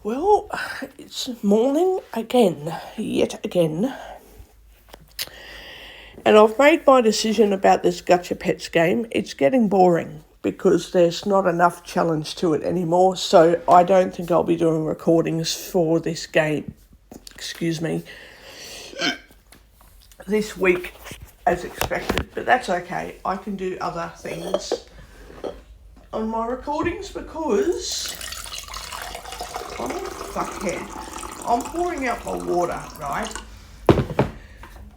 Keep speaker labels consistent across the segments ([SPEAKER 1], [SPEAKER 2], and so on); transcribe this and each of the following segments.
[SPEAKER 1] Well, it's morning again, yet again. And I've made my decision about this Gacha Pets game. It's getting boring because there's not enough challenge to it anymore. So I don't think I'll be doing recordings for this game, this week as expected. But that's okay. I can do other things on my recordings because I'm a fuckhead. I'm pouring out my water, right?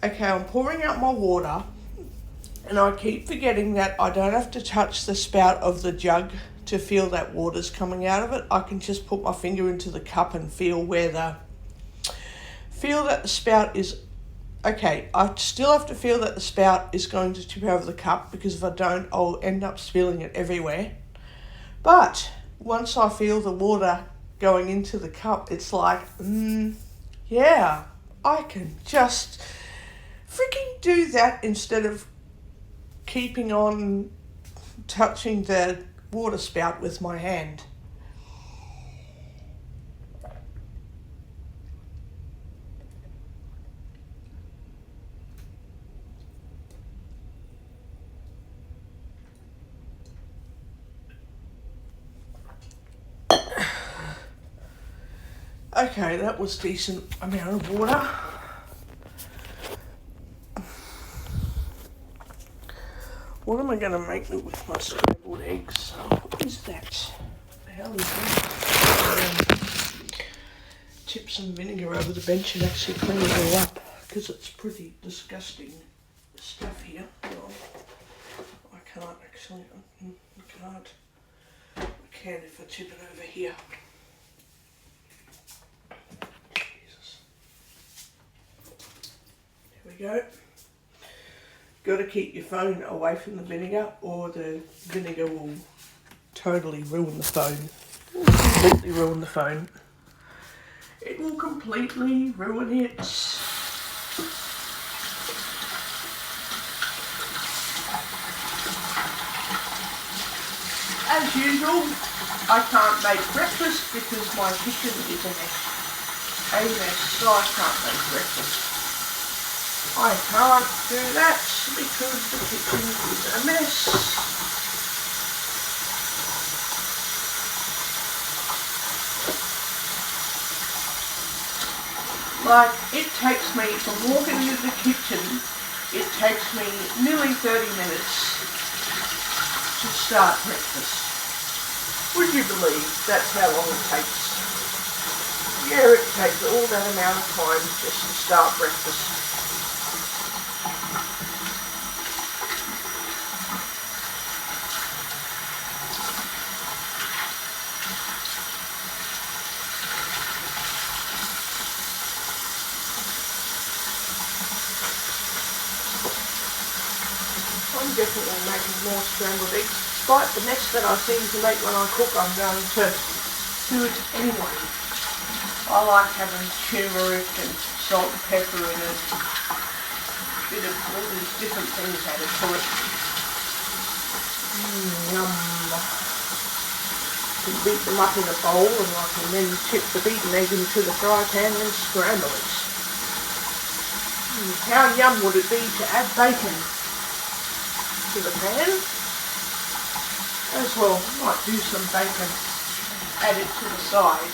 [SPEAKER 1] Okay, I'm pouring out my water and I keep forgetting that I don't have to touch the spout of the jug to feel that water's coming out of it. I can just put my finger into the cup and feel that the spout is... Okay, I still have to feel that the spout is going to tip over the cup because if I don't, I'll end up spilling it everywhere. But once I feel the water going into the cup, it's like, yeah, I can just freaking do that instead of keeping on touching the water spout with my hand. Okay, that was decent amount of water. What am I going to make with my scrambled eggs? What is that? The hell is that? Tip some vinegar over the bench and actually clean it all up because it's pretty disgusting stuff here. Well, I can't actually. I can't. I can if I tip it over here. Jesus. There we go. Got to keep your phone away from the vinegar or the vinegar will totally ruin the phone. Completely ruin the phone. It will completely ruin it. As usual, I can't make breakfast because my kitchen is a mess. So I can't make breakfast. I can't do that because the kitchen is a mess. Like, it takes me, from walking into the kitchen, it takes me nearly 30 minutes to start breakfast. Would you believe that's how long it takes? Yeah, it takes all that amount of time just to start breakfast. I'm definitely making more scrambled eggs. Despite the mess that I seem to make when I cook, I'm going to do it anyway. I like having turmeric and salt and pepper in it. A bit of all these different things added to it. Yum. You can beat them up in a bowl and I can then tip the beaten egg into the fry pan and scramble it. How yum would it be to add bacon to the pan? As well, might do some bacon, add it to the side,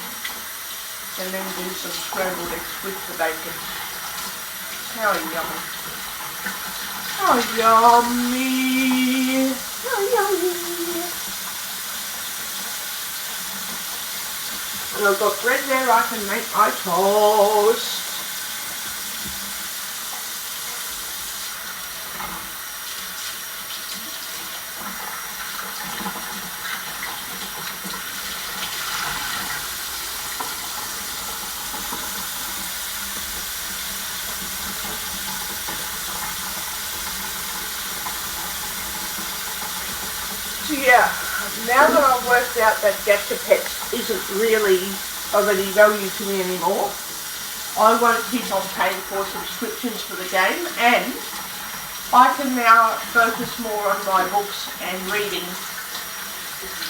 [SPEAKER 1] and then do some scrambled eggs with the bacon. How yummy. How yummy. How yummy. And I've got bread there, I can make my toast. So yeah, now that I've worked out that Gacha Pets isn't really of any value to me anymore, I won't keep on paying for subscriptions for the game, and I can now focus more on my books and reading.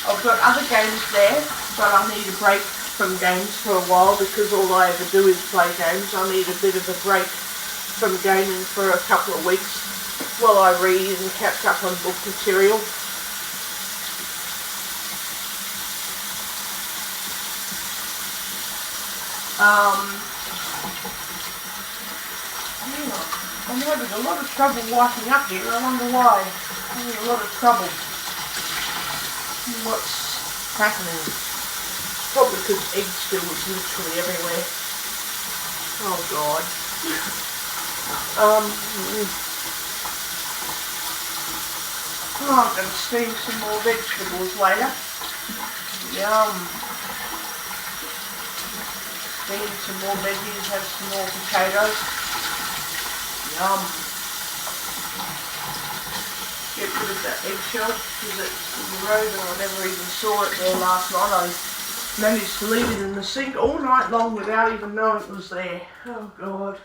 [SPEAKER 1] I've got other games there, but I need a break from games for a while because all I ever do is play games. I need a bit of a break from gaming for a couple of weeks while I read and catch up on book material. I'm having a lot of trouble wiping up here. I wonder why. I'm having a lot of trouble. What's happening? Probably because egg stew is literally everywhere. Oh God. I'm going to steam some more vegetables later. Yum. Steam some more veggies, have some more potatoes. Yum. Get rid of that eggshell because it's in the road and I never even saw it there last night. I managed to leave it in the sink all night long without even knowing it was there. Oh God.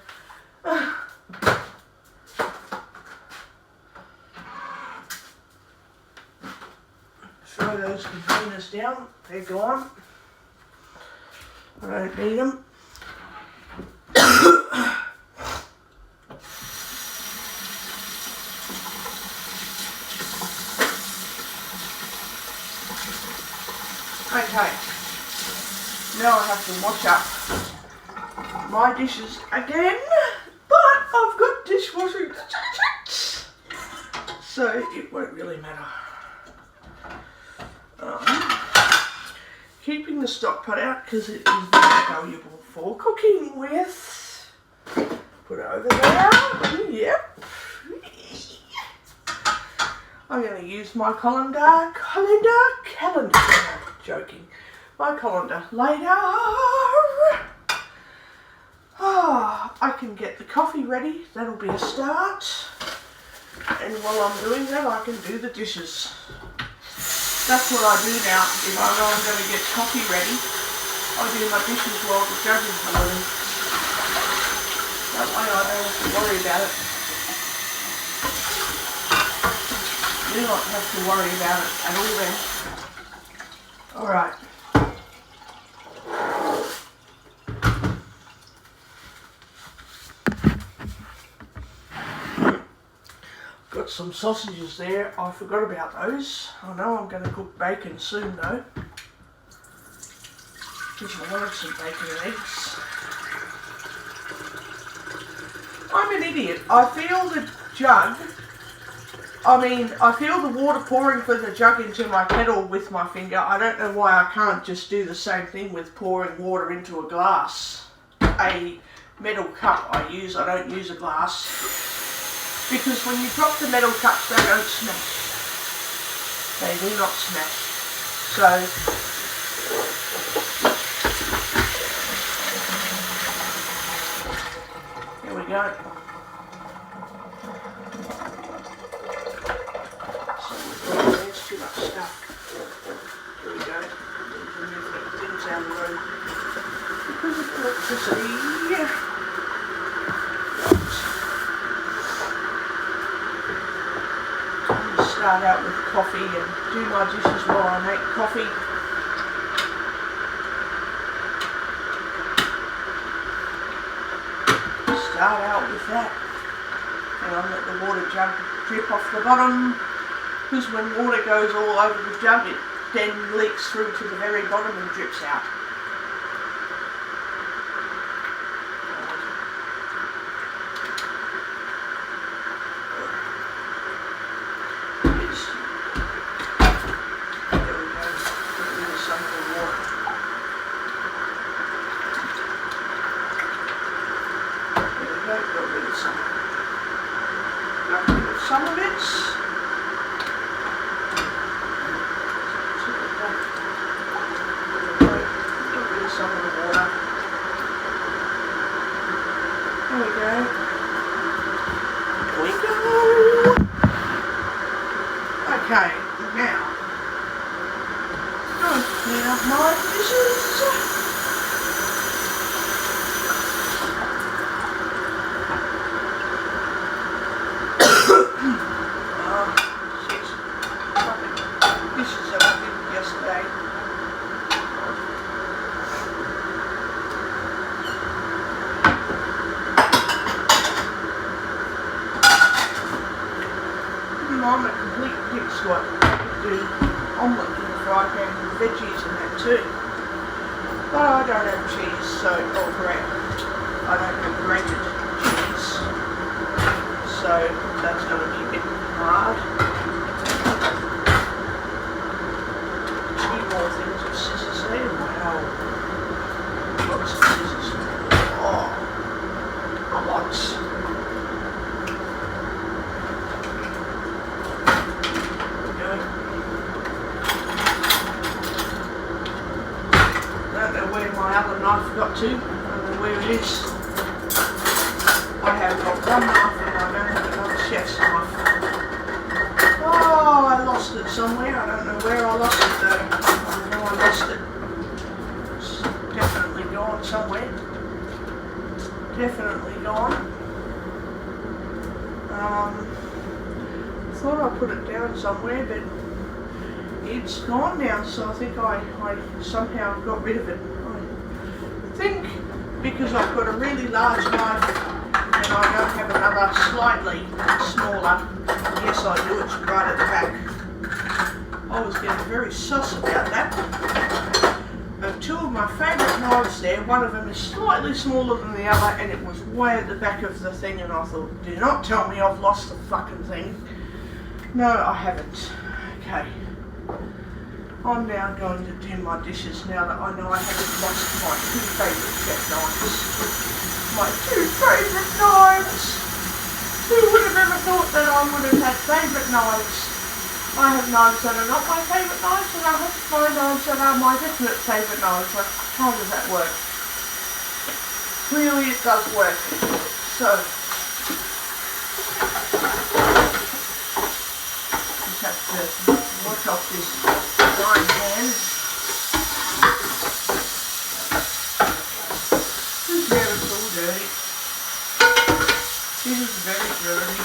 [SPEAKER 1] Throw those containers down. They're gone. I don't need them. Okay, now I have to wash up my dishes again, but I've got dishwashing detergent, so it won't really matter. Keeping the stock pot out because it is very valuable for cooking with. Put it over there. Yep. I'm going to use my colander. Joking. My colander later. Oh, I can get the coffee ready. That'll be a start. And while I'm doing that, I can do the dishes. That's what I do now. If I know I'm going to get coffee ready, I do my dishes while the jug is boiling. That way I don't have to worry about it. Do not have to worry about it at all then. Alright. Got some sausages there. I forgot about those. I know I'm going to cook bacon soon though. Because I wanted some bacon and eggs. I'm an idiot. I feel the jug. I feel the water pouring from the jug into my kettle with my finger. I don't know why I can't just do the same thing with pouring water into a glass. A metal cup I don't use a glass. Because when you drop the metal cups, they don't smash. They will not smash. So, here we go. There's too much stuff. Here we go. Moving things down the road. Because of electricity. Start out with coffee and do my dishes while I make coffee. Start out with that. And I'll let the water jug drip off the bottom. Because when water goes all over the jug, it then leaks through to the very bottom and drips out. Some of it. Some of the water. There we go. There we go. Okay, now I'm going to clean up my dishes. thinks what I could do omelette in the fry pan with veggies and that too. But I don't have cheese, so I don't have grated cheese, so that's going to be a bit hard. Two more things of scissors there. Wow, lots of scissors. Oh, lots. My other knife got to, I don't know where it is. I have got one knife and I don't have another chef's knife. Oh, I lost it somewhere. I don't know where I lost it though. I know I lost it. It's definitely gone somewhere. Definitely gone. Thought I put it down somewhere, but it's gone now, so I think I somehow got rid of it. I think because I've got a really large knife and I don't have another slightly smaller. Yes, I do, it's right at the back. I was getting very sus about that. I have two of my favourite knives there. One of them is slightly smaller than the other and it was way at the back of the thing, and I thought, do not tell me I've lost the fucking thing. No, I haven't. Okay. I'm now going to do my dishes now that I know I haven't lost my two favourite chef knives. My two favourite knives! Who would have ever thought that I would have had favourite knives? I have knives that are not my favourite knives, and I have my knives that are my definite favourite knives. Like, how does that work? Clearly it does work. So, just have to wash off this frying pan. This is very all dirty. This is very dirty.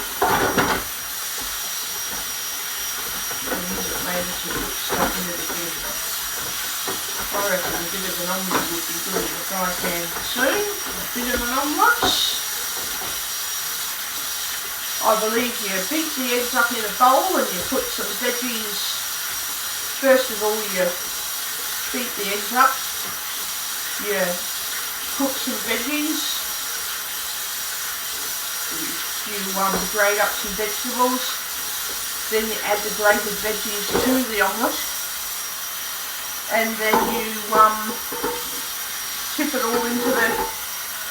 [SPEAKER 1] Maybe to put stuff in it again. I reckon a bit of an omelette would be good in the fry pan soon. A bit of an omelette. I believe you beat the eggs up in a bowl and you put some veggies. First of all, you beat the eggs up. You cook some veggies. You grate up some vegetables. Then you add the grated veggies to the omelette, and then you tip it all into the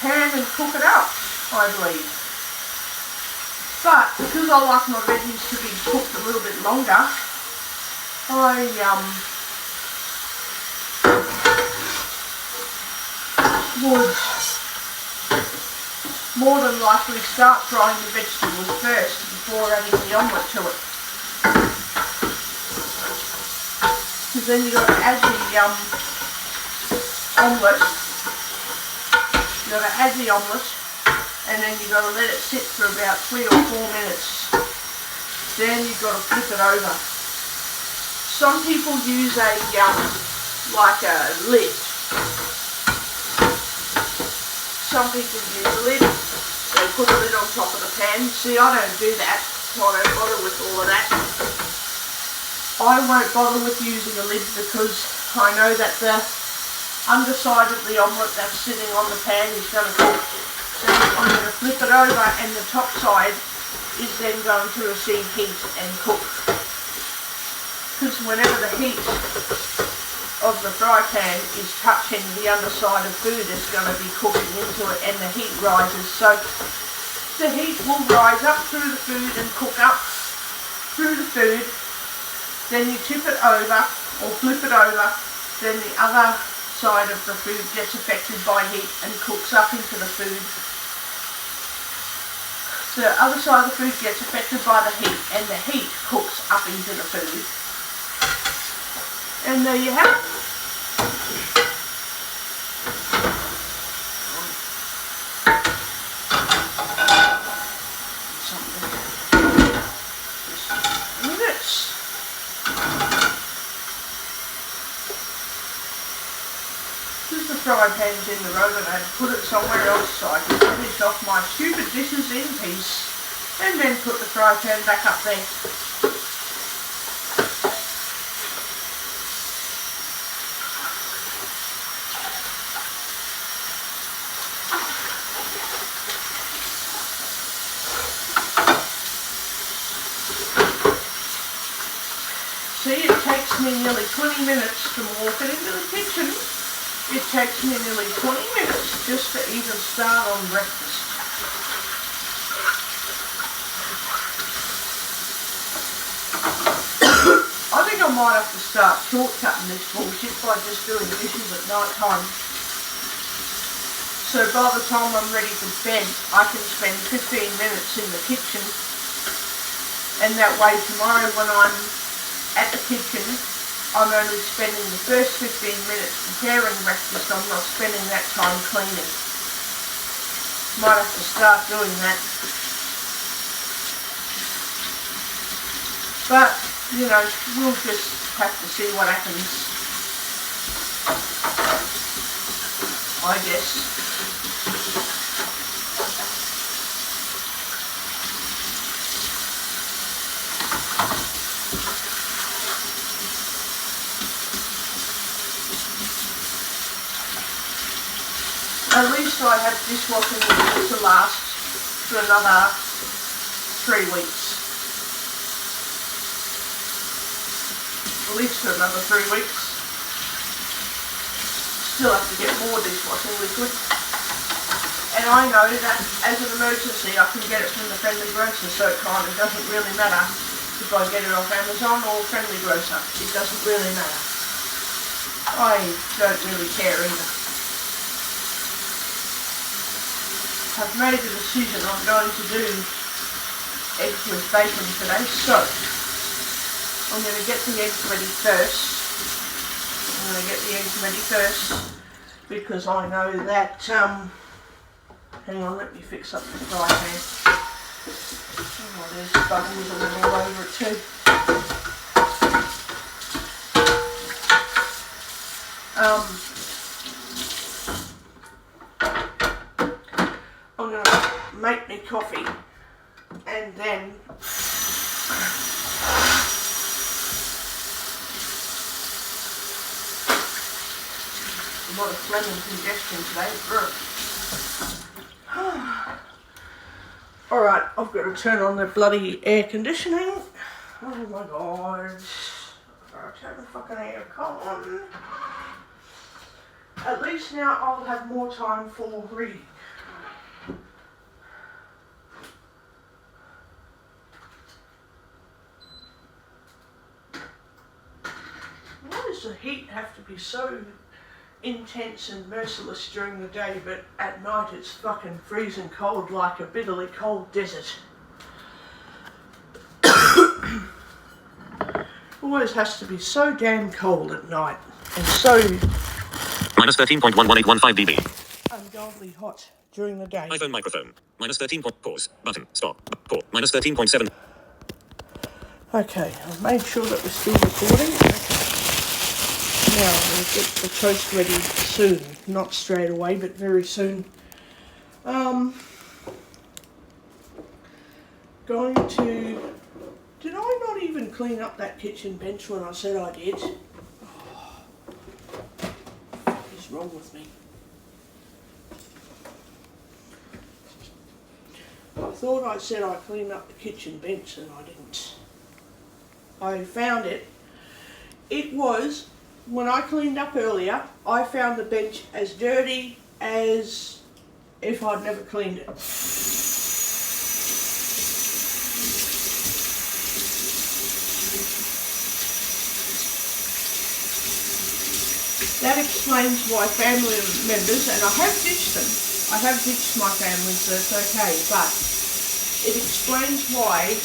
[SPEAKER 1] pan and cook it up, I believe. But because I like my veggies to be cooked a little bit longer, I would more than likely start frying the vegetables first before adding the omelette to it. Because then you've got to add the omelette. You've got to add the omelette, and then you've got to let it sit for about 3 or 4 minutes. Then you've got to flip it over. Some people use a like a lid. Some people use a lid. They put a lid on top of the pan. See, I don't do that. I don't bother with all of that. I won't bother with using a lid because I know that the underside of the omelette that's sitting on the pan is going to cook. So I'm going to flip it over and the top side is then going to receive heat and cook. Because whenever the heat of the fry pan is touching the underside of food, it's going to be cooking into it and the heat rises. So the heat will rise up through the food and cook up through the food. Then you tip it over or flip it over, then the other side of the food gets affected by heat and cooks up into the food. So the other side of the food gets affected by the heat and the heat cooks up into the food. And there you have it. Fry pan's in the oven and put it somewhere else so I can finish off my stupid dishes in peace and then put the fry pan back up there. See, it takes me nearly 20 minutes from walking into the kitchen. It takes me nearly 20 minutes just to even start on breakfast. I think I might have to start shortcutting this bullshit by just doing dishes at night time. So by the time I'm ready for bed, I can spend 15 minutes in the kitchen. And that way tomorrow when I'm at the kitchen, I'm only spending the first 15 minutes preparing breakfast. I'm not spending that time cleaning. Might have to start doing that. But, you know, we'll just have to see what happens, I guess. At least I have dishwashing to last for another 3 weeks. At least for another 3 weeks. Still have to get more dishwashing liquid. And I know that as an emergency I can get it from the Friendly Grocer, so it kind of doesn't really matter if I get it off Amazon or Friendly Grocer. It doesn't really matter. I don't really care either. I've made the decision I'm going to do eggs with bacon today, so I'm going to get the eggs ready first. Because I know that, hang on, let me fix up the fry pan. Oh, there's bubbles all over it too. I'm going to make me coffee and then a lot of phlegm and congestion today. Alright, I've got to turn on the bloody air conditioning. Oh my god. I've got to turn the fucking air on. At least now I'll have more time for reading. Why does the heat have to be so intense and merciless during the day, but at night it's fucking freezing cold like a bitterly cold desert? Always has to be so damn cold at night and so
[SPEAKER 2] minus 13.11815 dB.
[SPEAKER 1] ungodly hot during the day.
[SPEAKER 2] iPhone microphone. Minus 13. Pause. Button. Stop. Pause. Minus 13.7.
[SPEAKER 1] Okay, I've made sure that we're still recording. Okay. Now we'll get the toast ready soon. Not straight away, but very soon. Going to... Did I not even clean up that kitchen bench when I said I did? Oh, what is wrong with me? I thought I said I cleaned up the kitchen bench and I didn't. I found it. It was, when I cleaned up earlier, I found the bench as dirty as if I'd never cleaned it. That explains why family members, and I have ditched them. I have ditched my family, so it's okay, but it explains why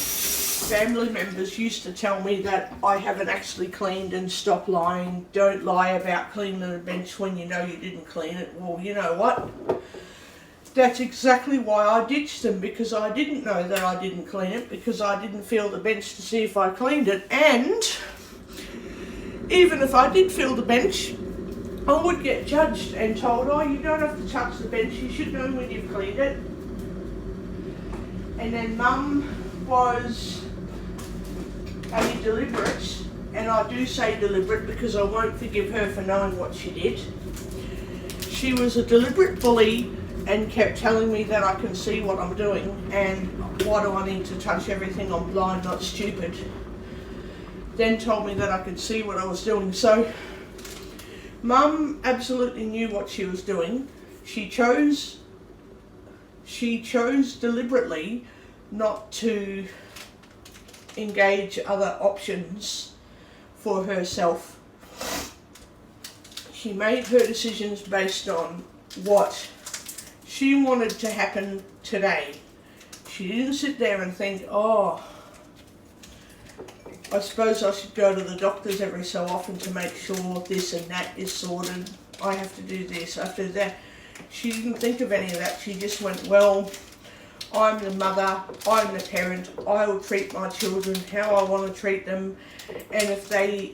[SPEAKER 1] family members used to tell me that I haven't actually cleaned and stop lying. Don't lie about cleaning the bench when you know you didn't clean it. Well, you know what? That's exactly why I ditched them, because I didn't know that I didn't clean it, because I didn't feel the bench to see if I cleaned it. And even if I did feel the bench, I would get judged and told, oh, you don't have to touch the bench, you should know when you've cleaned it. And then Mum was only deliberate, and I do say deliberate because I won't forgive her for knowing what she did. She was a deliberate bully and kept telling me that I can see what I'm doing and why do I need to touch everything, I'm blind, not stupid. then told me that I could see what I was doing. So Mum absolutely knew what she was doing. She chose deliberately not to engage other options for herself. She made her decisions based on what she wanted to happen today. She didn't sit there and think, oh, I suppose I should go to the doctors every so often to make sure this and that is sorted. I have to do this, I have to do that. She didn't think of any of that. She just went, well, I'm the mother, I'm the parent, I will treat my children how I want to treat them, and if they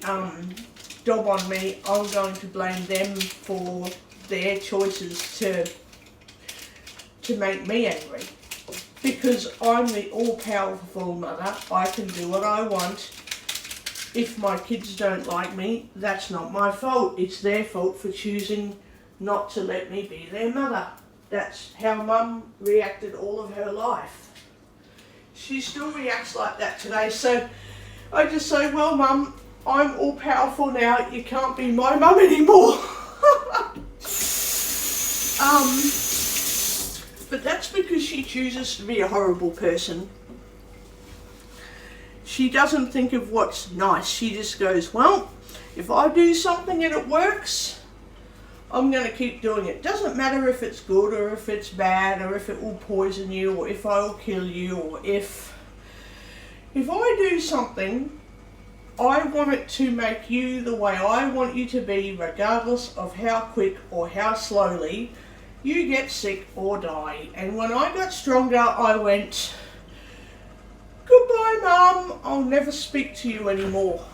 [SPEAKER 1] dob on me, I'm going to blame them for their choices to make me angry. Because I'm the all-powerful mother, I can do what I want. If my kids don't like me, that's not my fault. It's their fault for choosing not to let me be their mother. That's how Mum reacted all of her life. She still reacts like that today. So I just say, well, Mum, I'm all powerful now. You can't be my mum anymore. But that's because she chooses to be a horrible person. She doesn't think of what's nice. She just goes, well, if I do something and it works, I'm going to keep doing it. Doesn't matter if it's good or if it's bad or if it will poison you or if I will kill you, or if I do something, I want it to make you the way I want you to be, regardless of how quick or how slowly you get sick or die. And when I got stronger, I went, goodbye, Mum, I'll never speak to you anymore.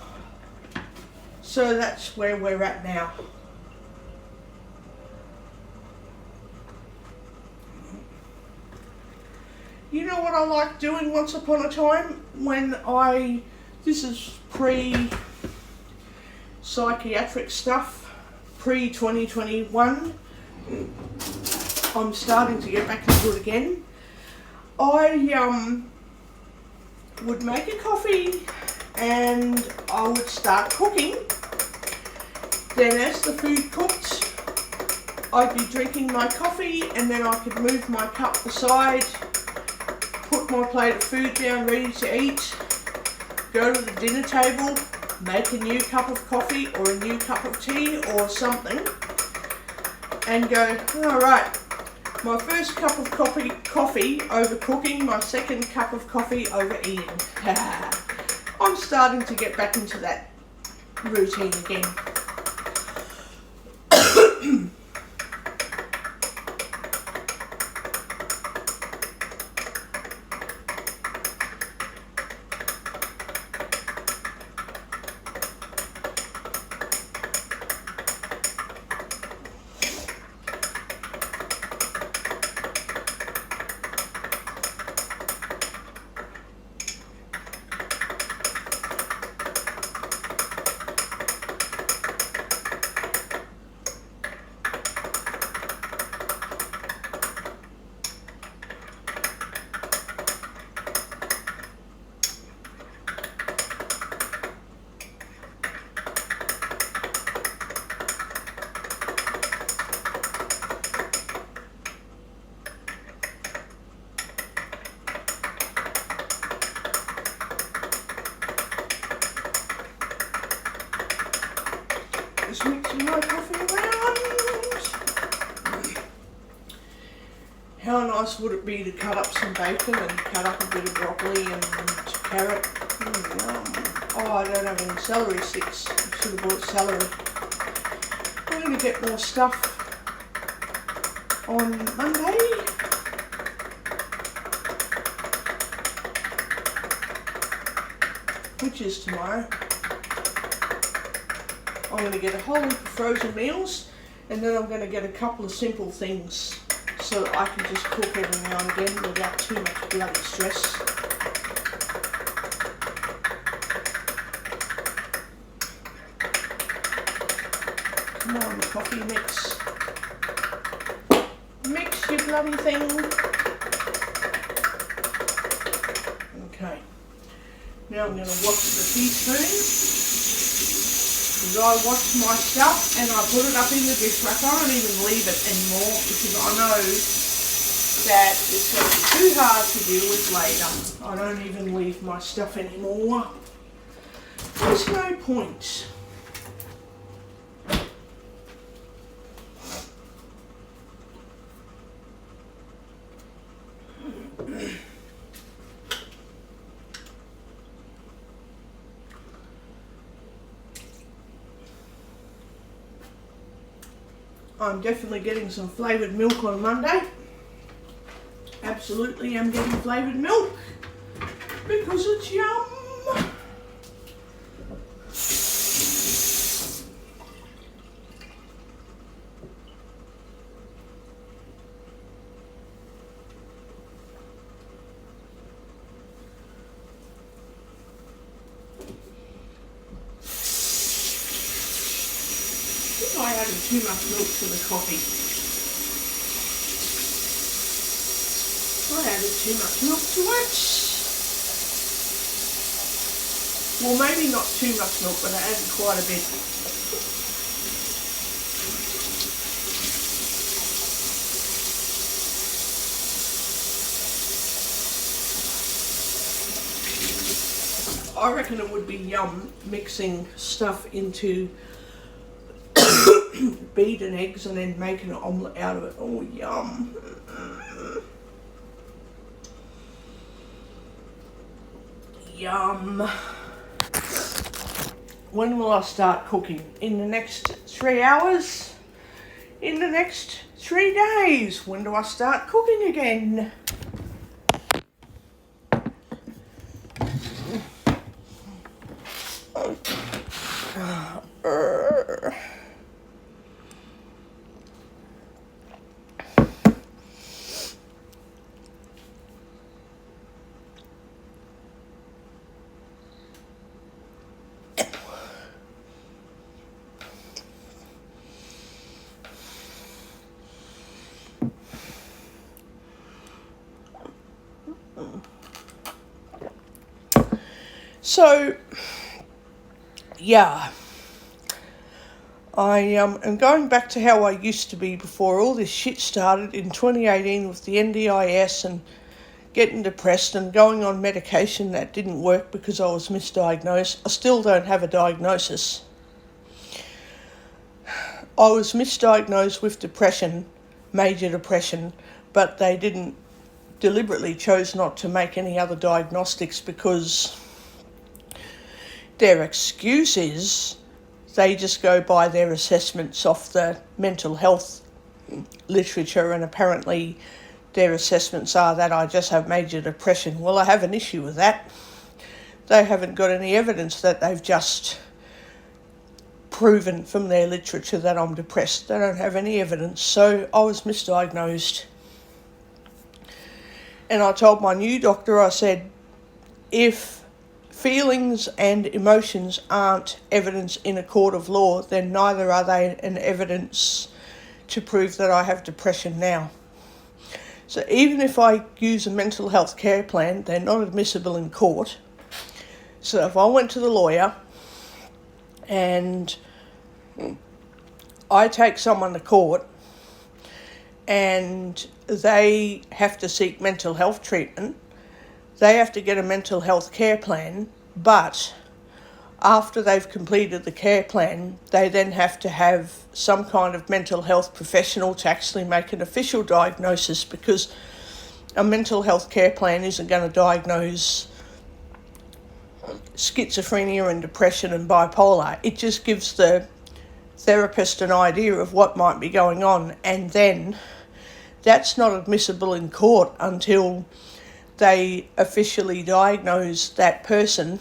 [SPEAKER 1] So that's where we're at now. You know what I like doing once upon a time? This is pre-psychiatric stuff, pre-2021. I'm starting to get back into it again. I would make a coffee and I would start cooking. Then as the food cooked, I'd be drinking my coffee and then I could move my cup aside, put my plate of food down ready to eat, go to the dinner table, make a new cup of coffee or a new cup of tea or something, and go, alright, my first cup of coffee over cooking, my second cup of coffee over eating. I'm starting to get back into that routine again. Just mixing my coffee around. How nice would it be to cut up some bacon and cut up a bit of broccoli and carrot? Yum. Oh, I don't have any celery sticks. I should have bought celery. I'm going to get more stuff on Monday. Which is tomorrow. I'm going to get a whole heap of frozen meals and then I'm going to get a couple of simple things so that I can just cook every now and again without too much bloody stress. Come on, coffee mix. Mix your bloody thing. Okay. Now I'm going to wash the teaspoon. is I wash my stuff and I put it up in the dishwasher. I don't even leave it anymore because I know that it's going to be too hard to deal with later. I don't even leave my stuff anymore. There's no point. I'm definitely getting some flavoured milk on Monday. Absolutely, I'm getting flavoured milk because it's yum. I added too much milk to the coffee. I added too much milk to it. Well, maybe not too much milk, but I added quite a bit. I reckon it would be yum mixing stuff into beaten eggs and then making an omelette out of it. Oh, yum. Yum. When will I start cooking? In the next 3 hours? In the next 3 days? When do I start cooking again? So, yeah, I am going back to how I used to be before all this shit started in 2018 with the NDIS and getting depressed and going on medication that didn't work because I was misdiagnosed. I still don't have a diagnosis. I was misdiagnosed with depression, major depression, but they deliberately chose not to make any other diagnostics because their excuse is they just go by their assessments off the mental health literature, and apparently their assessments are that I just have major depression. Well, I have an issue with that. They haven't got any evidence that they've just proven from their literature that I'm depressed. They don't have any evidence. So I was misdiagnosed. And I told my new doctor, I said, if feelings and emotions aren't evidence in a court of law, then neither are they an evidence to prove that I have depression now. So even if I use a mental health care plan, they're not admissible in court. So if I went to the lawyer and I take someone to court and they have to seek mental health treatment, they have to get a mental health care plan, but after they've completed the care plan, they then have to have some kind of mental health professional to actually make an official diagnosis, because a mental health care plan isn't going to diagnose schizophrenia and depression and bipolar. It just gives the therapist an idea of what might be going on, and then that's not admissible in court until they officially diagnose that person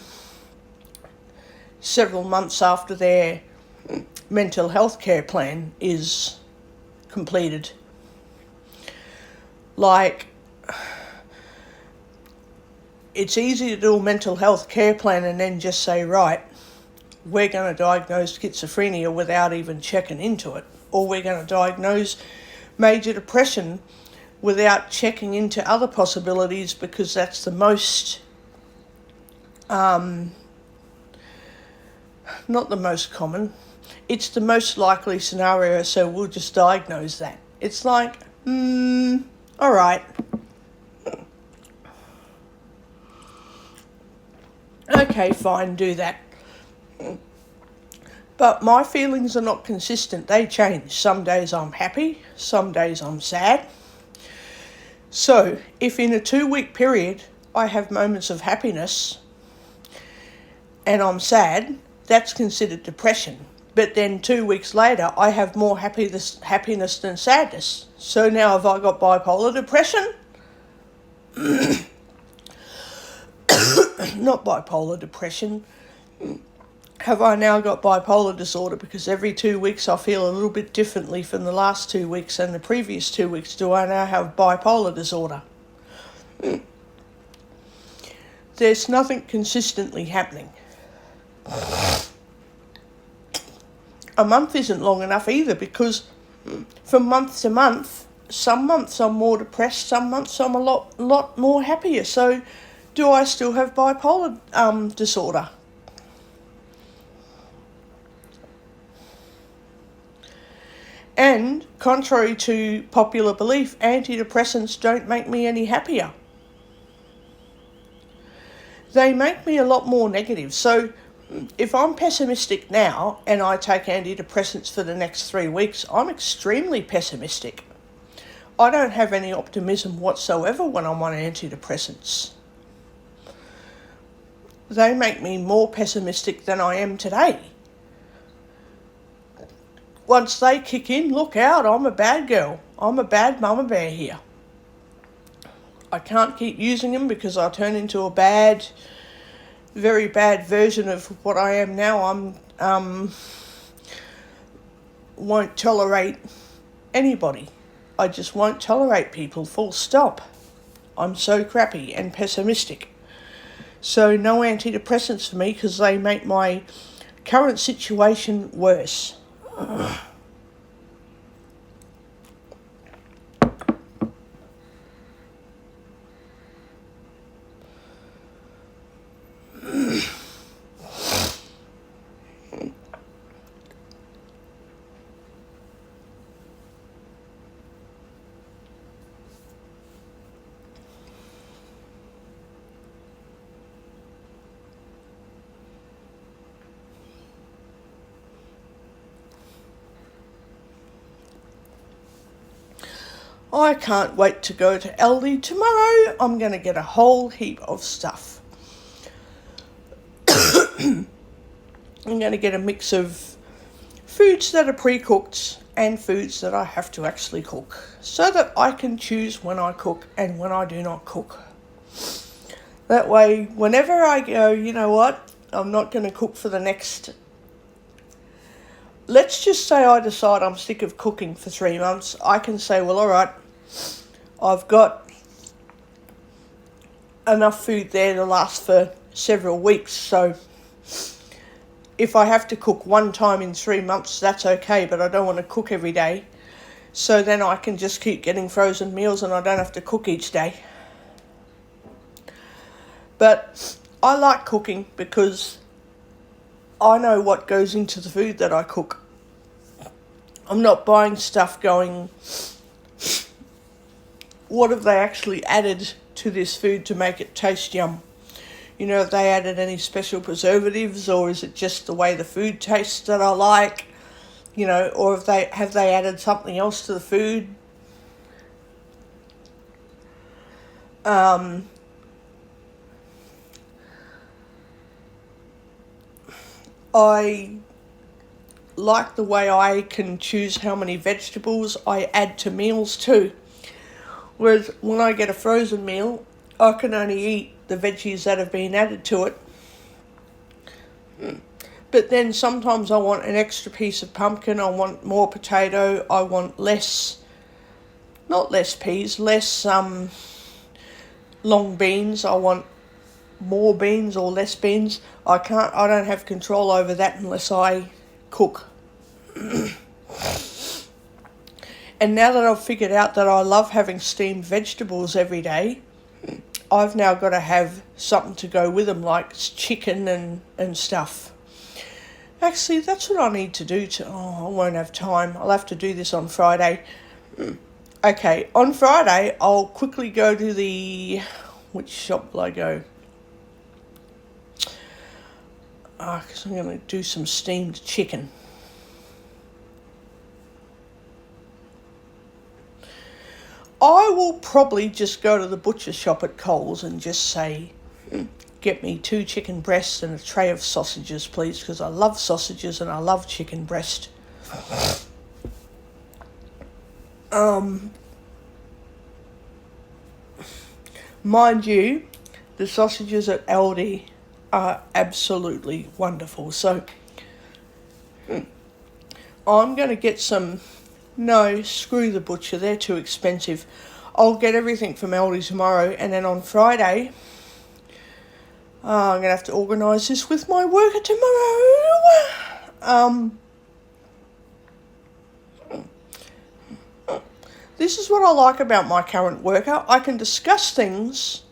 [SPEAKER 1] several months after their mental health care plan is completed. Like, it's easy to do a mental health care plan and then just say, right, we're going to diagnose schizophrenia without even checking into it, or we're going to diagnose major depression without checking into other possibilities, because that's the most not the most common. It's the most likely scenario, so we'll just diagnose that. It's like, all right. Okay, fine, do that. But my feelings are not consistent. They change. Some days I'm happy, some days I'm sad. So, if in a 2-week period I have moments of happiness and I'm sad, that's considered depression. But then 2 weeks later, I have more happiness than sadness. So now have I got bipolar depression? Not bipolar depression. Have I now got bipolar disorder because every 2 weeks I feel a little bit differently from the last 2 weeks and the previous 2 weeks? Do I now have bipolar disorder? There's nothing consistently happening. A month isn't long enough either, because from month to month, some months I'm more depressed, some months I'm a lot more happier. So do I still have bipolar disorder? And contrary to popular belief, antidepressants don't make me any happier. They make me a lot more negative. So if I'm pessimistic now and I take antidepressants for the next 3 weeks, I'm extremely pessimistic. I don't have any optimism whatsoever when I'm on antidepressants. They make me more pessimistic than I am today. Once they kick in, look out, I'm a bad girl. I'm a bad mama bear here. I can't keep using them because I turn into a very bad version of what I am now. Won't tolerate anybody. I just won't tolerate people, full stop. I'm so crappy and pessimistic. So no antidepressants for me because they make my current situation worse. I can't wait to go to Aldi tomorrow. I'm going to get a whole heap of stuff. I'm going to get a mix of foods that are pre-cooked and foods that I have to actually cook, so that I can choose when I cook and when I do not cook. That way, whenever I go, you know what, I'm not going to cook for the next... Let's just say I decide I'm sick of cooking for 3 months. I can say, well, all right, I've got enough food there to last for several weeks. So if I have to cook one time in 3 months, that's okay, but I don't want to cook every day. So then I can just keep getting frozen meals and I don't have to cook each day. But I like cooking because I know what goes into the food that I cook. I'm not buying stuff going, what have they actually added to this food to make it taste yum? You know, have they added any special preservatives, or is it just the way the food tastes that I like? You know, or have they added something else to the food? I like the way I can choose how many vegetables I add to meals too. Whereas when I get a frozen meal, I can only eat the veggies that have been added to it. But then sometimes I want an extra piece of pumpkin, I want more potato, I want not less peas, less long beans, I want more beans or less beans. I don't have control over that unless I cook. And now that I've figured out that I love having steamed vegetables every day, I've now got to have something to go with them, like chicken and stuff. Actually, that's what I need to do. I won't have time. I'll have to do this on Friday. Okay, on Friday, I'll quickly go to which shop will I go? Because I'm going to do some steamed chicken. I will probably just go to the butcher shop at Coles and just say, get me 2 chicken breasts and a tray of sausages, please, because I love sausages and I love chicken breast. Mind you, the sausages at Aldi are absolutely wonderful. So I'm going to get some. No, screw the butcher, they're too expensive. I'll get everything from Aldi tomorrow, and then on Friday, I'm going to have to organise this with my worker tomorrow. This is what I like about my current worker. I can discuss things,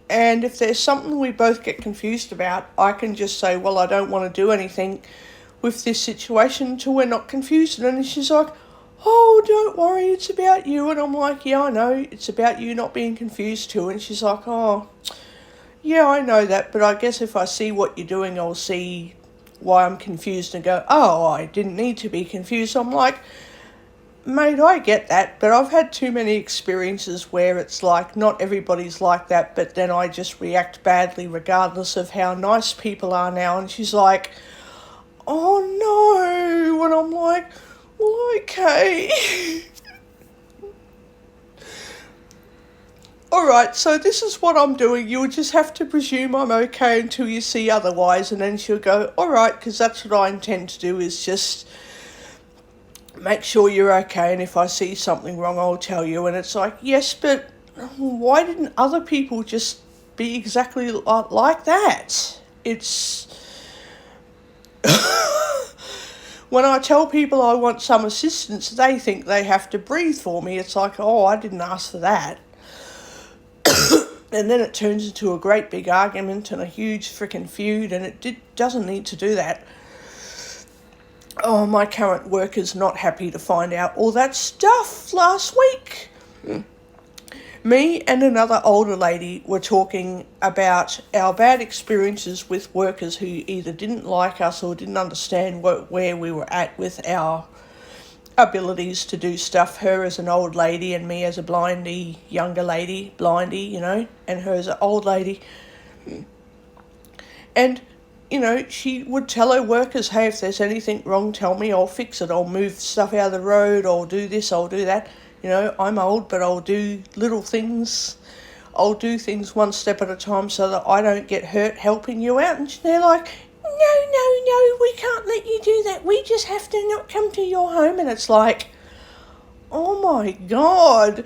[SPEAKER 1] and if there's something we both get confused about, I can just say, well, I don't want to do anything with this situation until we're not confused. And then she's like, oh, don't worry, it's about you. And I'm like, yeah, I know, it's about you not being confused too. And she's like, oh, yeah, I know that, but I guess if I see what you're doing, I'll see why I'm confused and go, oh, I didn't need to be confused. I'm like, mate, I get that, but I've had too many experiences where it's like not everybody's like that, but then I just react badly regardless of how nice people are now. And she's like, oh no, and I'm like, well, okay. Alright, so this is what I'm doing. You'll just have to presume I'm okay until you see otherwise, and then she'll go, alright, because that's what I intend to do, is just make sure you're okay, and if I see something wrong, I'll tell you. And it's like, yes, but why didn't other people just be exactly like that? It's... When I tell people I want some assistance, they think they have to breathe for me. It's like, oh, I didn't ask for that. And then it turns into a great big argument and a huge freaking feud, and it doesn't need to do that. Oh, my current worker's not happy to find out all that stuff last week. Me and another older lady were talking about our bad experiences with workers who either didn't like us or didn't understand where we were at with our abilities to do stuff. Her as an old lady and me as a younger lady, and her as an old lady. And, she would tell her workers, hey, if there's anything wrong, tell me, I'll fix it. I'll move stuff out of the road, I'll do this, I'll do that. I'm old, but I'll do little things. I'll do things one step at a time so that I don't get hurt helping you out. And they're like, no, we can't let you do that. We just have to not come to your home. And it's like, oh my God.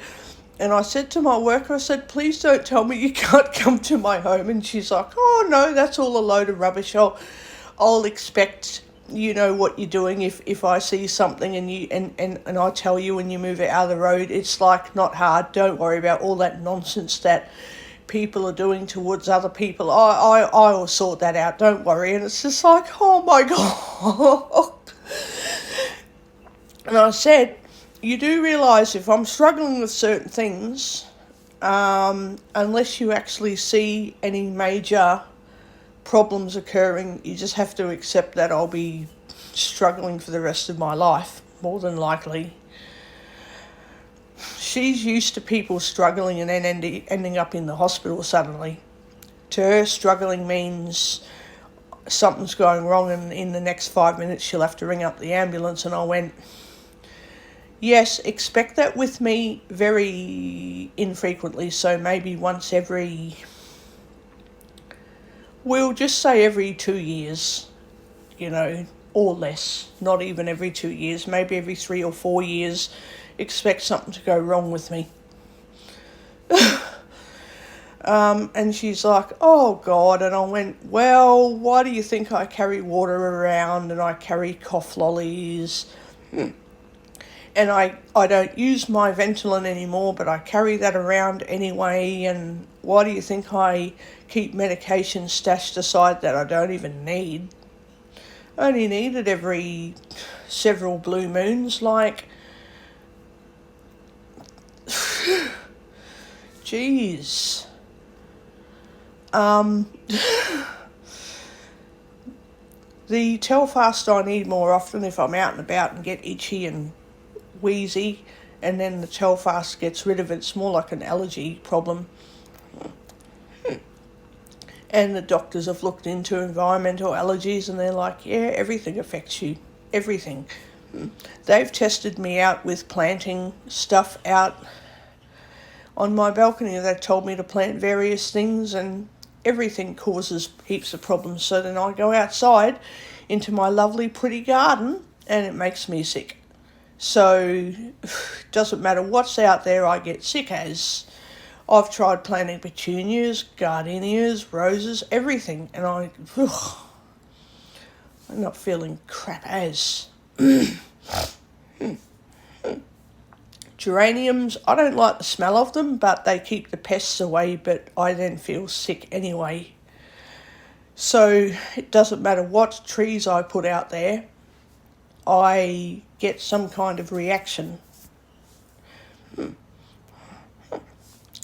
[SPEAKER 1] And I said to my worker, I said, please don't tell me you can't come to my home. And she's like, oh no, that's all a load of rubbish. I'll expect... what you're doing if I see something and you and I tell you when you move it out of the road. It's like not hard. Don't worry about all that nonsense that people are doing towards other people. I will sort that out. Don't worry. And it's just like, oh my God. And I said, you do realise if I'm struggling with certain things, unless you actually see any major problems occurring, you just have to accept that I'll be struggling for the rest of my life, more than likely. She's used to people struggling and then ending up in the hospital suddenly. To her, struggling means something's going wrong and in the next 5 minutes she'll have to ring up the ambulance. And I went, yes, expect that with me very infrequently, so maybe once every... We'll just say every 2 years, or less. Not even every 2 years, maybe every 3 or 4 years. Expect something to go wrong with me. And she's like, oh God. And I went, well, why do you think I carry water around and I carry cough lollies? And I don't use my Ventolin anymore, but I carry that around anyway. And why do you think I keep medication stashed aside that I don't even need? only need it every several blue moons. Like, geez. The Telfast I need more often if I'm out and about and get itchy and wheezy, and then the Telfast gets rid of it. It's more like an allergy problem. And the doctors have looked into environmental allergies and they're like, yeah, everything affects you. Everything. They've tested me out with planting stuff out on my balcony. They've told me to plant various things and everything causes heaps of problems. So then I go outside into my lovely pretty garden and it makes me sick. So it doesn't matter what's out there, I get sick as. I've tried planting petunias, gardenias, roses, everything, and I'm not feeling crap as. Geraniums, I don't like the smell of them, but they keep the pests away, but I then feel sick anyway. So it doesn't matter what trees I put out there, I get some kind of reaction.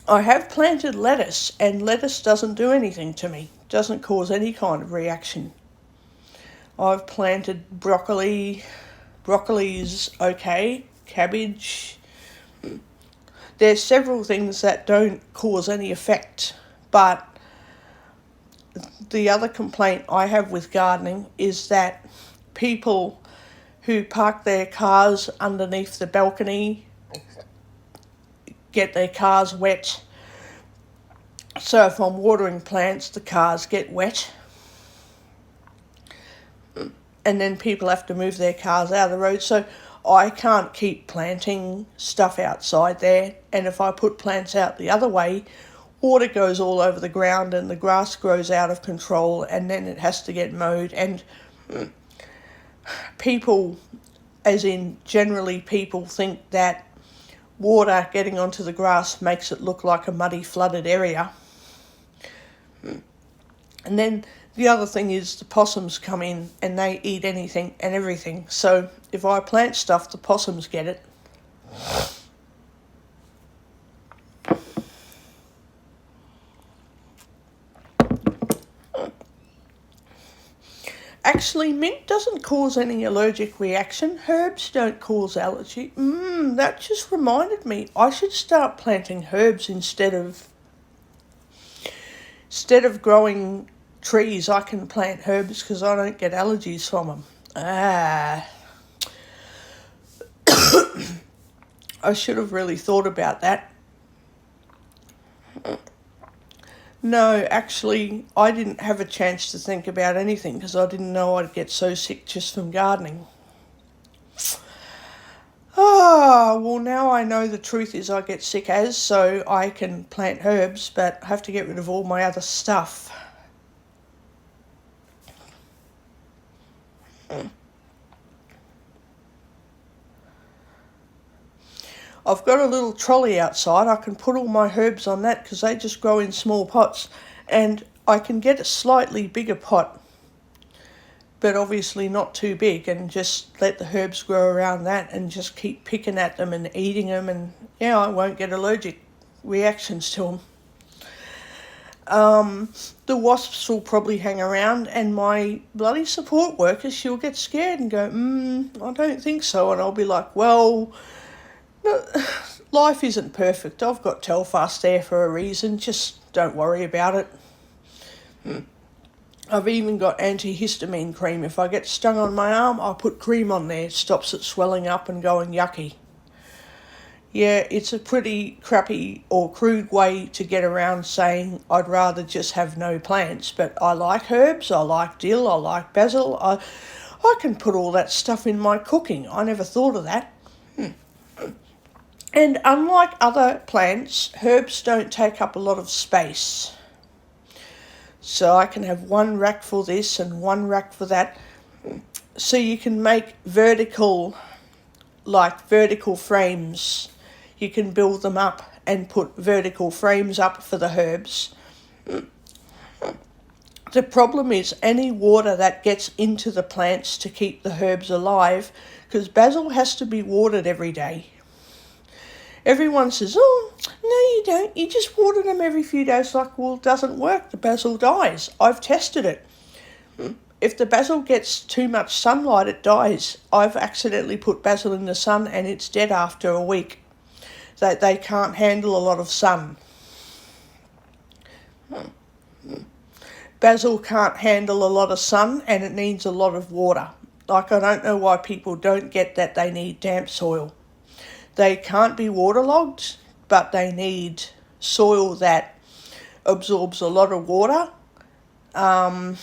[SPEAKER 1] I have planted lettuce, and lettuce doesn't do anything to me. Doesn't cause any kind of reaction. I've planted broccoli. Broccoli's okay. Cabbage. There's several things that don't cause any effect, but the other complaint I have with gardening is that people who park their cars underneath the balcony get their cars wet. So if I'm watering plants, the cars get wet. And then people have to move their cars out of the road. So I can't keep planting stuff outside there. And if I put plants out the other way, water goes all over the ground and the grass grows out of control and then it has to get mowed. And people, as in generally people, think that water getting onto the grass makes it look like a muddy, flooded area. And then the other thing is the possums come in and they eat anything and everything. So if I plant stuff, the possums get it. Actually, mint doesn't cause any allergic reaction. Herbs don't cause allergy. That just reminded me. I should start planting herbs instead of growing trees. I can plant herbs because I don't get allergies from them. I should have really thought about that. No, actually, I didn't have a chance to think about anything because I didn't know I'd get so sick just from gardening. Well, now I know the truth is I get sick as, so I can plant herbs, but I have to get rid of all my other stuff. I've got a little trolley outside. I can put all my herbs on that because they just grow in small pots. And I can get a slightly bigger pot, but obviously not too big, and just let the herbs grow around that and just keep picking at them and eating them. And yeah, I won't get allergic reactions to them. The wasps will probably hang around, and my bloody support worker, she'll get scared and go, I don't think so. And I'll be like, well, no, life isn't perfect. I've got Telfast there for a reason. Just don't worry about it. I've even got antihistamine cream. If I get stung on my arm, I'll put cream on there. It stops it swelling up and going yucky. Yeah, it's a pretty crappy or crude way to get around saying I'd rather just have no plants. But I like herbs, I like dill, I like basil. I can put all that stuff in my cooking. I never thought of that. And unlike other plants, herbs don't take up a lot of space. So I can have one rack for this and one rack for that. So you can make vertical frames. You can build them up and put vertical frames up for the herbs. The problem is any water that gets into the plants to keep the herbs alive, because basil has to be watered every day. Everyone says, oh, no you don't, you just water them every few days. Like, well, it doesn't work, the basil dies. I've tested it. If the basil gets too much sunlight, it dies. I've accidentally put basil in the sun and it's dead after a week. They can't handle a lot of sun. Basil can't handle a lot of sun and it needs a lot of water. Like, I don't know why people don't get that they need damp soil. They can't be waterlogged, but they need soil that absorbs a lot of water. And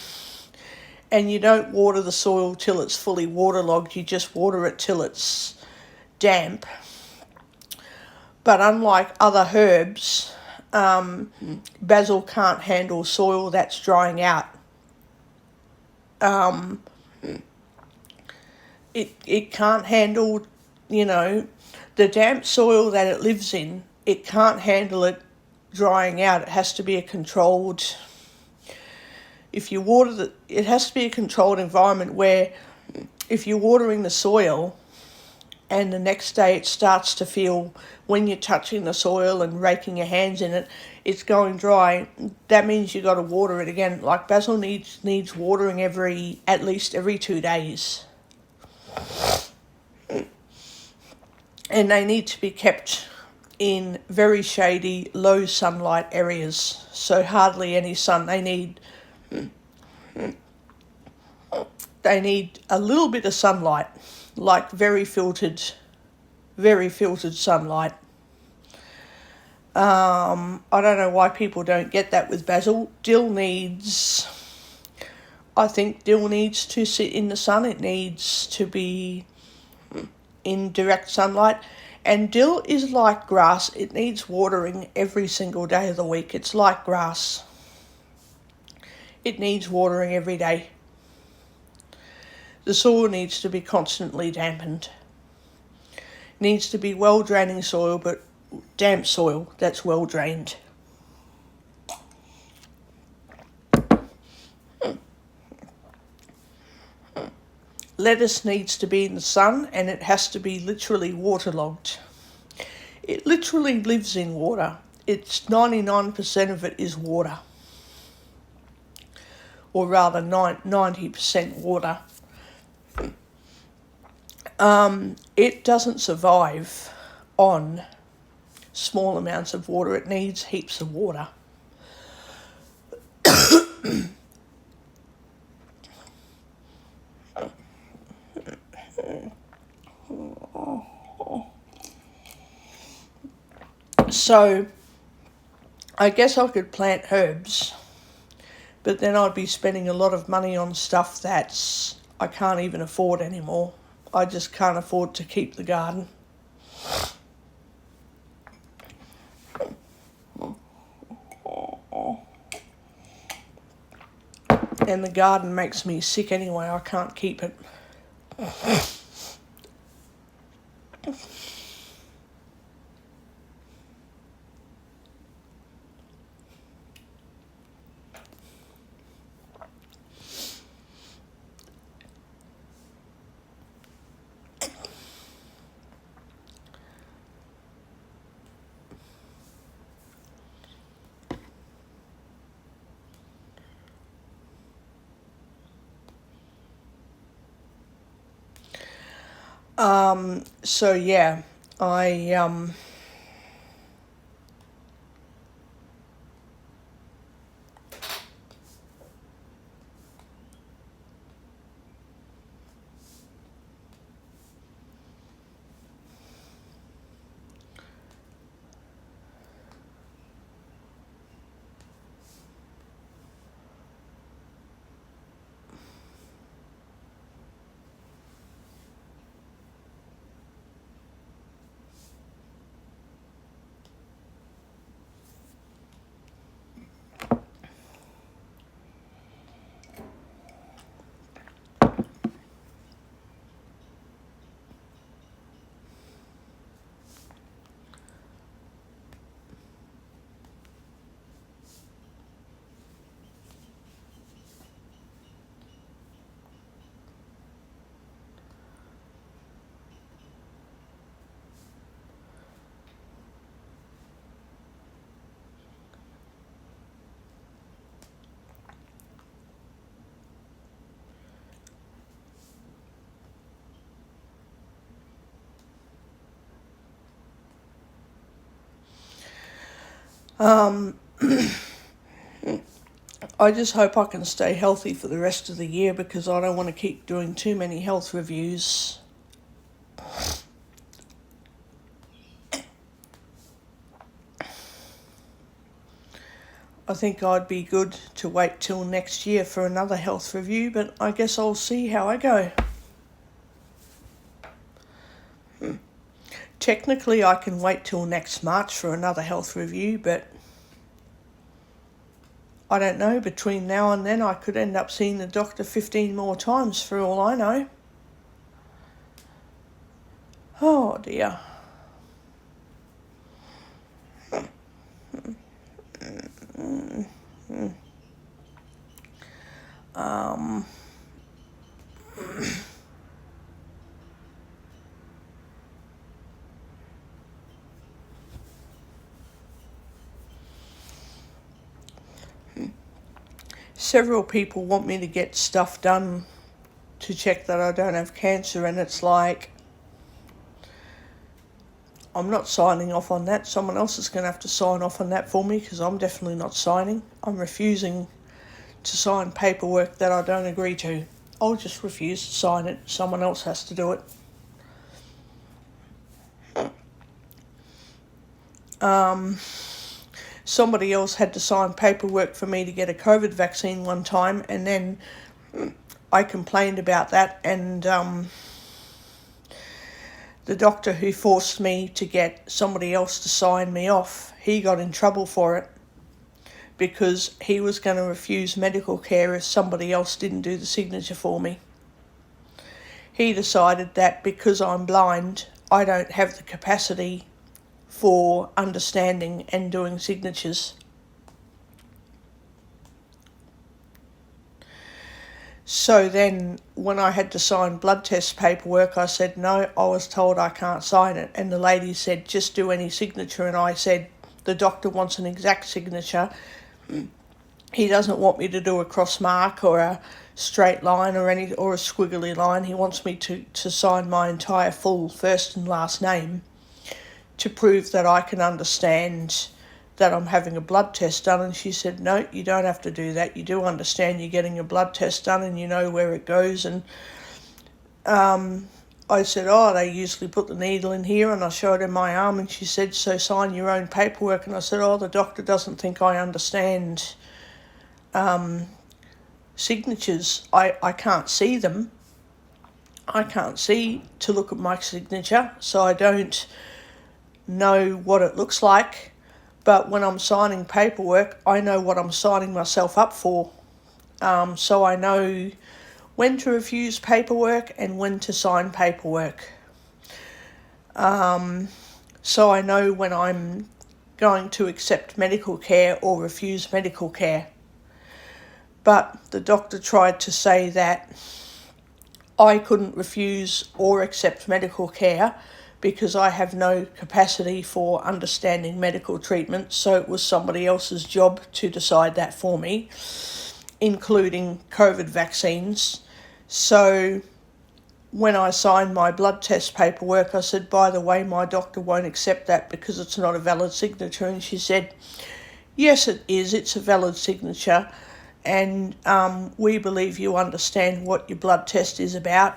[SPEAKER 1] you don't water the soil till it's fully waterlogged, you just water it till it's damp. But unlike other herbs, basil can't handle soil that's drying out. It can't handle, the damp soil that it lives in, it can't handle it drying out. It has to be a controlled, it has to be a controlled environment where if you're watering the soil and the next day it starts to feel, when you're touching the soil and raking your hands in it, it's going dry, that means you've got to water it again. Like, basil needs watering at least every 2 days. And they need to be kept in very shady, low sunlight areas. So hardly any sun. They need a little bit of sunlight, like very filtered sunlight. I don't know why people don't get that with basil. I think dill needs to sit in the sun. It needs to be in direct sunlight. And dill is like grass. It needs watering every single day of the week. It's like grass. It needs watering every day. The soil needs to be constantly dampened. It needs to be well draining soil, but damp soil that's well drained. Lettuce needs to be in the sun and it has to be literally waterlogged. It literally lives in water. It's 99% of it is water. Or rather 90% water. It doesn't survive on small amounts of water. It needs heaps of water. So I guess I could plant herbs, but then I'd be spending a lot of money on stuff that's I can't even afford anymore. I just can't afford to keep the garden. And the garden makes me sick anyway. I can't keep it. So yeah, I just hope I can stay healthy for the rest of the year because I don't want to keep doing too many health reviews. I think I'd be good to wait till next year for another health review, but I guess I'll see how I go. Technically, I can wait till next March for another health review, but I don't know. Between now and then, I could end up seeing the doctor 15 more times for all I know. Oh dear. Several people want me to get stuff done to check that I don't have cancer, and it's like, I'm not signing off on that. Someone else is going to have to sign off on that for me because I'm definitely not signing. I'm refusing to sign paperwork that I don't agree to. I'll just refuse to sign it. Someone else has to do it. Somebody else had to sign paperwork for me to get a COVID vaccine one time, and then I complained about that, and the doctor who forced me to get somebody else to sign me off, he got in trouble for it because he was going to refuse medical care if somebody else didn't do the signature for me. He decided that because I'm blind, I don't have the capacity for understanding and doing signatures. So then when I had to sign blood test paperwork, I said, no, I was told I can't sign it. And the lady said, just do any signature. And I said, the doctor wants an exact signature. He doesn't want me to do a cross mark or a straight line or a squiggly line. He wants me to sign my entire full first and last name to prove that I can understand that I'm having a blood test done. And she said, no, you don't have to do that. You do understand you're getting a blood test done and you know where it goes. And I said, oh, they usually put the needle in here, and I showed her my arm, and she said, so sign your own paperwork. And I said, oh, the doctor doesn't think I understand signatures. I can't see them. I can't see to look at my signature, so I don't know what it looks like. But when I'm signing paperwork, I know what I'm signing myself up for. So I know when to refuse paperwork and when to sign paperwork. So I know when I'm going to accept medical care or refuse medical care. But the doctor tried to say that I couldn't refuse or accept medical care because I have no capacity for understanding medical treatment, so it was somebody else's job to decide that for me, including COVID vaccines. So when I signed my blood test paperwork, I said, by the way, my doctor won't accept that because it's not a valid signature. And she said, yes, it is. It's a valid signature. And we believe you understand what your blood test is about.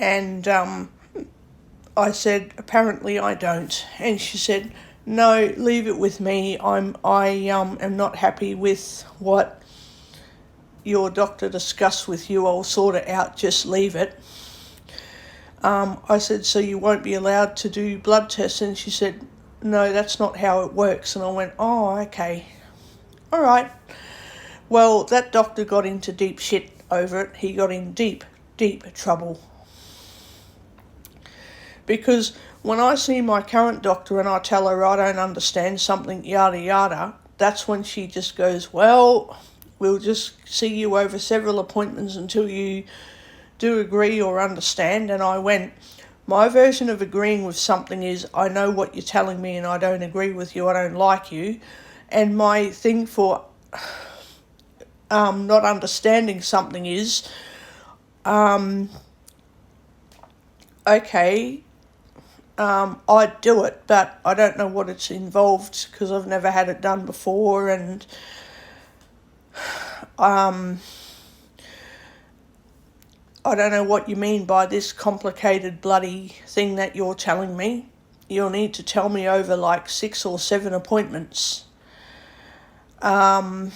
[SPEAKER 1] And I said, apparently I don't. And she said, no, leave it with me. I am not happy with what your doctor discussed with you. I'll sort it out. Just leave it. I said, so you won't be allowed to do blood tests? And she said, no, that's not how it works. And I went, oh, okay. All right. Well, that doctor got into deep shit over it. He got in deep trouble. Because when I see my current doctor and I tell her I don't understand something, yada yada, that's when she just goes, well, we'll just see you over several appointments until you do agree or understand. And I went, my version of agreeing with something is I know what you're telling me and I don't agree with you, I don't like you. And my thing for not understanding something is, okay, I'd do it, but I don't know what it's involved because I've never had it done before, and I don't know what you mean by this complicated bloody thing that you're telling me. You'll need to tell me over like 6 or 7 appointments. And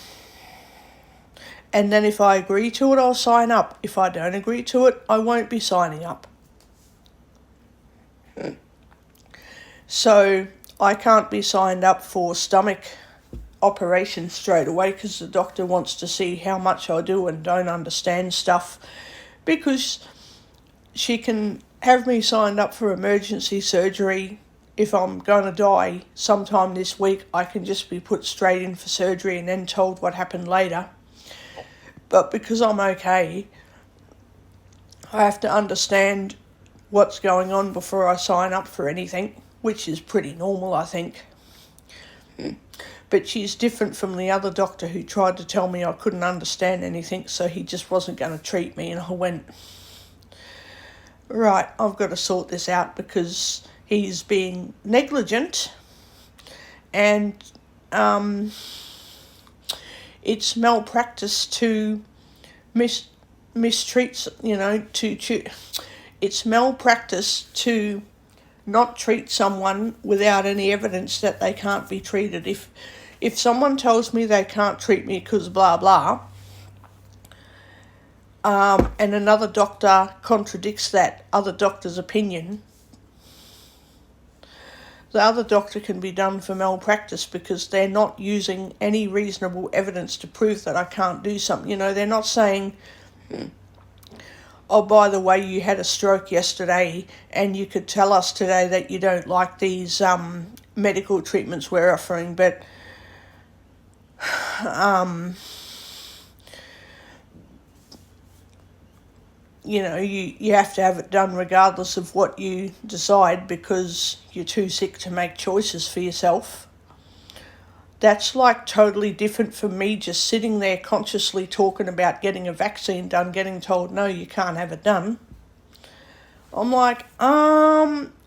[SPEAKER 1] then if I agree to it, I'll sign up. If I don't agree to it, I won't be signing up. So I can't be signed up for stomach operation straight away because the doctor wants to see how much I do and don't understand stuff, because she can have me signed up for emergency surgery. If I'm going to die sometime this week, I can just be put straight in for surgery and then told what happened later. But because I'm okay, I have to understand what's going on before I sign up for anything, which is pretty normal, I think. But she's different from the other doctor who tried to tell me I couldn't understand anything, so he just wasn't going to treat me. And I went, right, I've got to sort this out because he's being negligent, and it's malpractice to mistreat, it's malpractice to not treat someone without any evidence that they can't be treated. If someone tells me they can't treat me because blah blah, and another doctor contradicts that other doctor's opinion, the other doctor can be done for malpractice because they're not using any reasonable evidence to prove that I can't do something. They're not saying, oh, by the way, you had a stroke yesterday and you could tell us today that you don't like these medical treatments we're offering, but you have to have it done regardless of what you decide because you're too sick to make choices for yourself. That's like totally different from me just sitting there consciously talking about getting a vaccine done, getting told, no, you can't have it done. I'm like,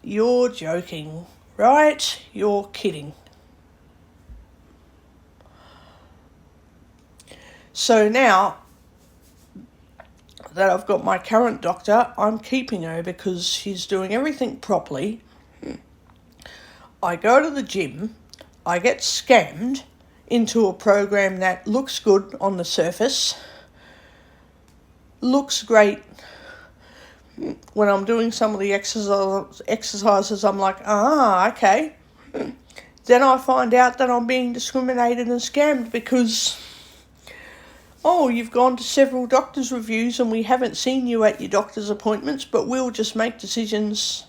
[SPEAKER 1] you're joking, right? You're kidding. So now that I've got my current doctor, I'm keeping her because she's doing everything properly. I go to the gym, I get scammed into a program that looks good on the surface, looks great. When I'm doing some of the exercises, I'm like, okay. Then I find out that I'm being discriminated and scammed because, you've gone to several doctor's reviews and we haven't seen you at your doctor's appointments, but we'll just make decisions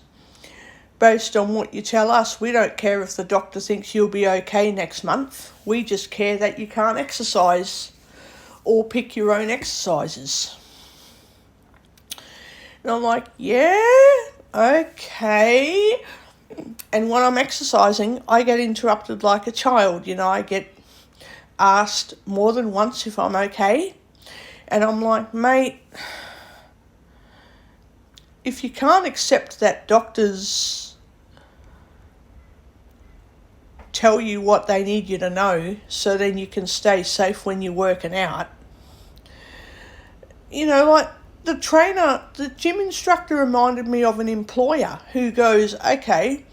[SPEAKER 1] based on what you tell us. We don't care if the doctor thinks you'll be okay next month. We just care that you can't exercise or pick your own exercises. And I'm like, yeah, okay. And when I'm exercising, I get interrupted like a child. I get asked more than once if I'm okay. And I'm like, mate, if you can't accept that doctors tell you what they need you to know so then you can stay safe when you're working out, like the gym instructor reminded me of an employer who goes, okay,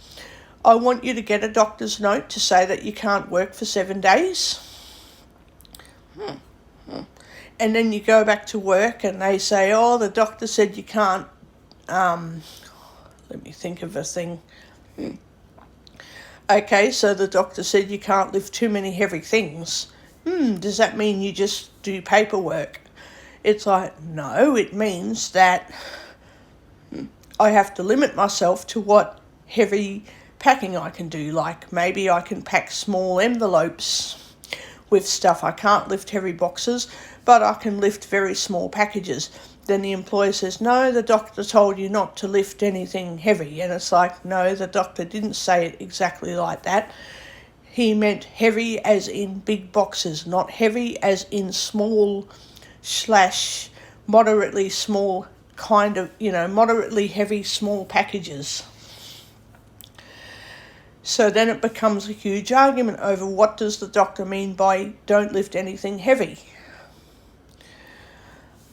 [SPEAKER 1] I want you to get a doctor's note to say that you can't work for 7 days. And then you go back to work and they say, the doctor said you can't, let me think of a thing. Okay, so the doctor said you can't lift too many heavy things. Does that mean you just do paperwork? It's like, no, it means that I have to limit myself to what heavy packing I can do. Like maybe I can pack small envelopes with stuff. I can't lift heavy boxes, but I can lift very small packages. Then the employer says, no, the doctor told you not to lift anything heavy. And it's like, no, the doctor didn't say it exactly like that. He meant heavy as in big boxes, not heavy as in small / moderately small kind of, moderately heavy small packages. So then it becomes a huge argument over what does the doctor mean by don't lift anything heavy.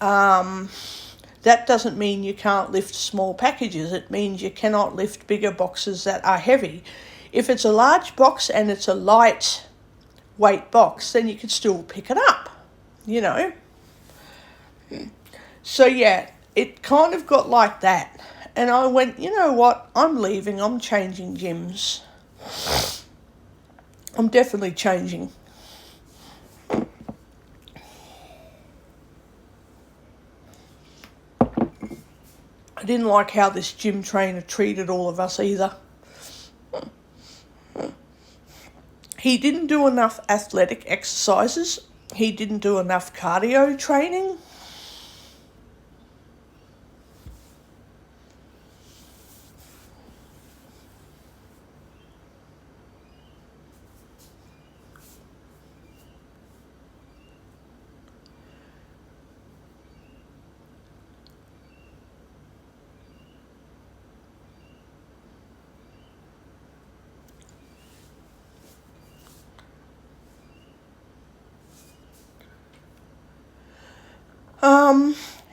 [SPEAKER 1] That doesn't mean you can't lift small packages. It means you cannot lift bigger boxes that are heavy. If it's a large box and it's a light weight box, then you can still pick it up, you know. So yeah, it kind of got like that. And I went, you know what, I'm leaving, I'm changing gyms. I'm definitely changing. I didn't like how this gym trainer treated all of us either. He didn't do enough athletic exercises. He didn't do enough cardio training.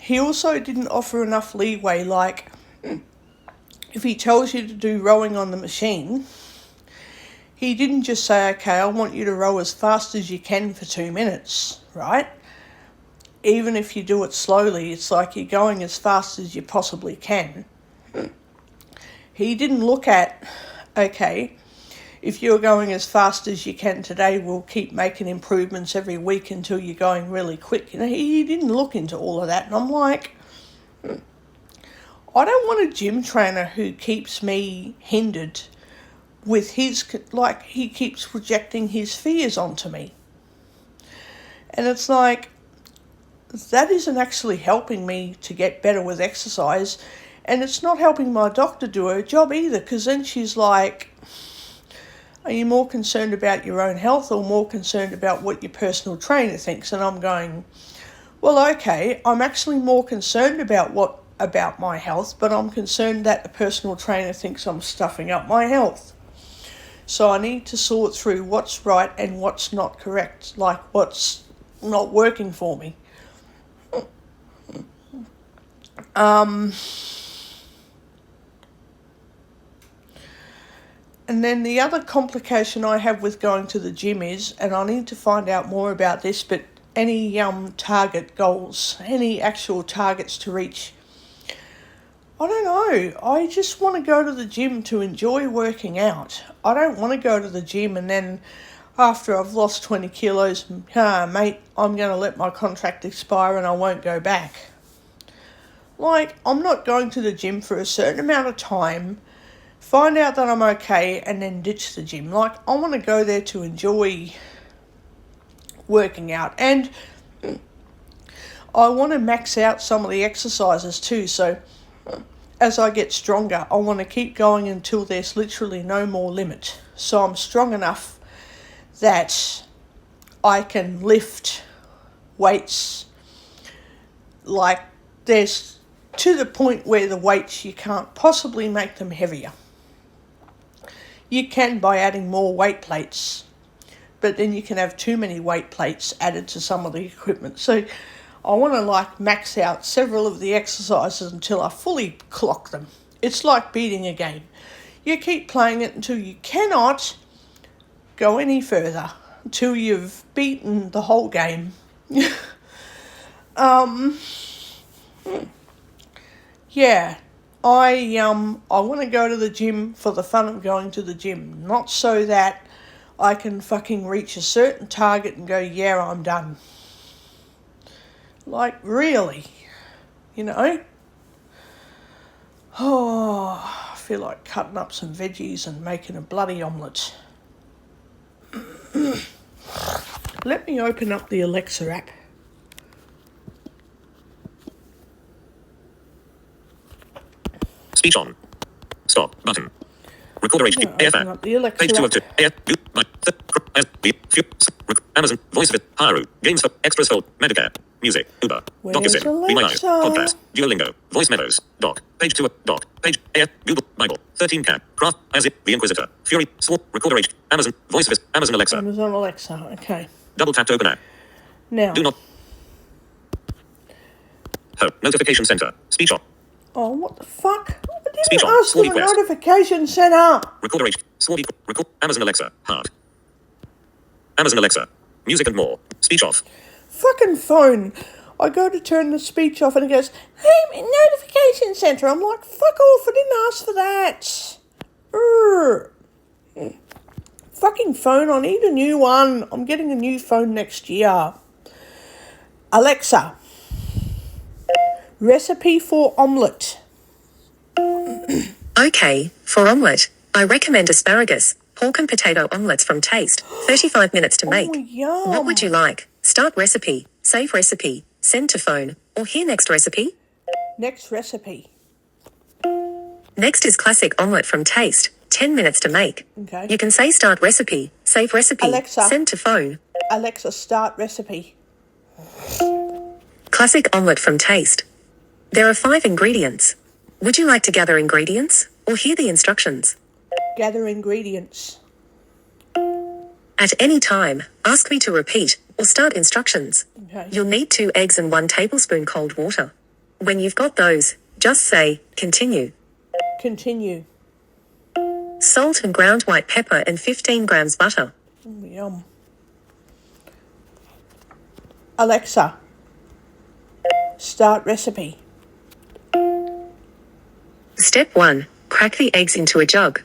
[SPEAKER 1] He also didn't offer enough leeway, like if he tells you to do rowing on the machine, he didn't just say, okay, I want you to row as fast as you can for 2 minutes, right? Even if you do it slowly, it's like you're going as fast as you possibly can. He didn't look at, okay, if you're going as fast as you can today, we'll keep making improvements every week until you're going really quick. You know, he didn't look into all of that. And I'm like, I don't want a gym trainer who keeps me hindered with his, like, he keeps projecting his fears onto me. And it's like, that isn't actually helping me to get better with exercise. And it's not helping my doctor do her job either, because then she's like, are you more concerned about your own health or more concerned about what your personal trainer thinks? And I'm going, well, okay, I'm actually more concerned about my health, but I'm concerned that the personal trainer thinks I'm stuffing up my health. So I need to sort through what's right and what's not correct, like what's not working for me. And then the other complication I have with going to the gym is, and I need to find out more about this, but any target goals, any actual targets to reach, I don't know. I just want to go to the gym to enjoy working out. I don't want to go to the gym and then after I've lost 20 kilos, mate, I'm going to let my contract expire and I won't go back. Like, I'm not going to the gym for a certain amount of time, find out that I'm okay, and then ditch the gym. Like, I want to go there to enjoy working out. And I want to max out some of the exercises too. So as I get stronger, I want to keep going until there's literally no more limit. So I'm strong enough that I can lift weights, like there's to the point where the weights, you can't possibly make them heavier. You can by adding more weight plates, but then you can have too many weight plates added to some of the equipment. So I want to like max out several of the exercises until I fully clock them. It's like beating a game. You keep playing it until you cannot go any further, until you've beaten the whole game. Yeah, I want to go to the gym for the fun of going to the gym, not so that I can fucking reach a certain target and go, yeah, I'm done. Like, really, you know? Oh, I feel like cutting up some veggies and making a bloody omelette. Let me open up the Alexa app.
[SPEAKER 2] Speech on. Stop button. Recorder HD.
[SPEAKER 1] Open up the Alexa
[SPEAKER 2] Page 2 of
[SPEAKER 1] app.
[SPEAKER 2] 2. Amazon. Voice of it. Haru. GameStop. Extra Soul. Medicare. Music. Uber.
[SPEAKER 1] Where's
[SPEAKER 2] DocuSign. Be My Eyes.
[SPEAKER 1] Alexa?
[SPEAKER 2] Podcast. Duolingo. Voice memos. Doc. Page 2. Doc. Page. AF. Google. Bible. 13 Cat. Craft. Isaac. The Inquisitor. Fury. Sword. Recorder H. Amazon. Voice of Amazon Alexa.
[SPEAKER 1] Amazon Alexa. Okay.
[SPEAKER 2] Double tap to open app.
[SPEAKER 1] Now.
[SPEAKER 2] Do not. Home. Notification center. Speech off.
[SPEAKER 1] Oh, what the fuck? I didn't
[SPEAKER 2] Speech on.
[SPEAKER 1] ask for
[SPEAKER 2] Sword
[SPEAKER 1] a
[SPEAKER 2] request.
[SPEAKER 1] notification center.
[SPEAKER 2] Recorder H. Sword. Record. Amazon Alexa. Heart. Amazon Alexa. Music and more. Speech off.
[SPEAKER 1] Fucking phone. I go to turn the speech off and it goes, hey, notification center. I'm like, fuck off. I didn't ask for that. Fucking phone. I need a new one. I'm getting a new phone next year. Alexa. Recipe for omelette.
[SPEAKER 3] Okay, for omelette, I recommend asparagus, pork and potato omelettes from Taste. 35 minutes to make.
[SPEAKER 1] Oh, yum.
[SPEAKER 3] What would you like? Start recipe, save recipe, send to phone, or hear next recipe?
[SPEAKER 1] Next recipe.
[SPEAKER 3] Next is classic omelette from Taste. 10 minutes to make.
[SPEAKER 1] Okay.
[SPEAKER 3] You can say start recipe, save recipe,
[SPEAKER 1] Alexa.
[SPEAKER 3] send to phone.
[SPEAKER 1] Alexa, start recipe.
[SPEAKER 3] Classic omelette from Taste. There are 5 ingredients. Would you like to gather ingredients or hear the instructions?
[SPEAKER 1] Gather ingredients.
[SPEAKER 3] At any time, ask me to repeat or start instructions.
[SPEAKER 1] Okay.
[SPEAKER 3] You'll need 2 eggs and 1 tablespoon cold water. When you've got those, just say, continue.
[SPEAKER 1] Continue.
[SPEAKER 3] Salt and ground white pepper and 15 grams butter.
[SPEAKER 1] Oh, yum. Alexa, start recipe.
[SPEAKER 3] Step 1. Crack the eggs into a jug.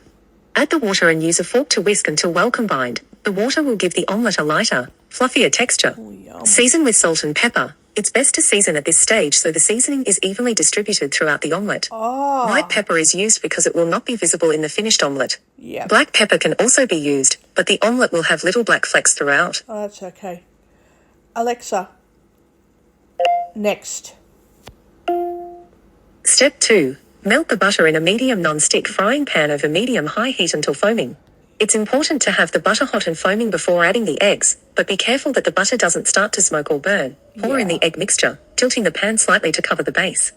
[SPEAKER 3] Add the water and use a fork to whisk until well combined. The water will give the omelette a lighter, fluffier texture.
[SPEAKER 1] Oh, yum.
[SPEAKER 3] Season with salt and pepper. It's best to season at this stage so the seasoning is evenly distributed throughout the omelette.
[SPEAKER 1] Oh,
[SPEAKER 3] White pepper is used because it will not be visible in the finished omelette.
[SPEAKER 1] yeah.
[SPEAKER 3] Black pepper can also be used, but the omelette will have little black flecks throughout.
[SPEAKER 1] Oh, that's okay. Alexa, next.
[SPEAKER 3] Step 2. Melt the butter in a medium non-stick frying pan over medium-high heat until foaming. It's important to have the butter hot and foaming before adding the eggs, but be careful that the butter doesn't start to smoke or burn. Pour in
[SPEAKER 1] Yeah.
[SPEAKER 3] the egg mixture, tilting the pan slightly to cover the base.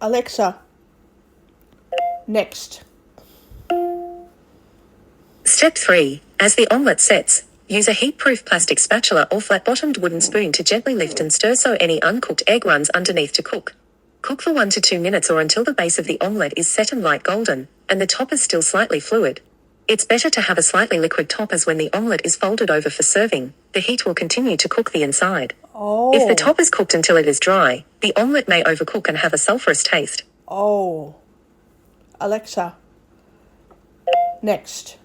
[SPEAKER 1] Alexa, next.
[SPEAKER 3] Step 3. As the omelette sets, use a heat-proof plastic spatula or flat-bottomed wooden spoon to gently lift and stir so any uncooked egg runs underneath to cook. Cook for 1 to 2 minutes or until the base of the omelette is set and light golden, and the top is still slightly fluid. It's better to have a slightly liquid top as when the omelette is folded over for serving, the heat will continue to cook the inside.
[SPEAKER 1] Oh.
[SPEAKER 3] If the top is cooked until it is dry, the omelette may overcook and have a sulfurous taste.
[SPEAKER 1] Oh. Alexa, next.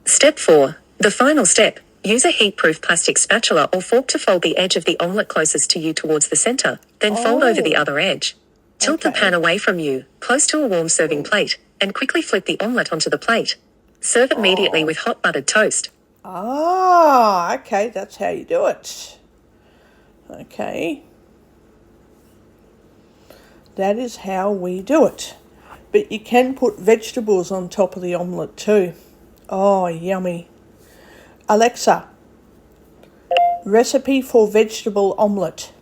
[SPEAKER 3] Step 4. The final step. Use a heat-proof plastic spatula or fork to fold the edge of the omelette closest to you towards the center, then fold over the other edge. Tilt the
[SPEAKER 1] Okay.
[SPEAKER 3] pan away from you, close to a warm serving plate, and quickly flip the omelette onto the plate. Serve immediately with hot buttered toast.
[SPEAKER 1] Ah, okay, that's how you do it. Okay. That is how we do it. But you can put vegetables on top of the omelette too. Oh, yummy. Alexa, recipe for vegetable omelette.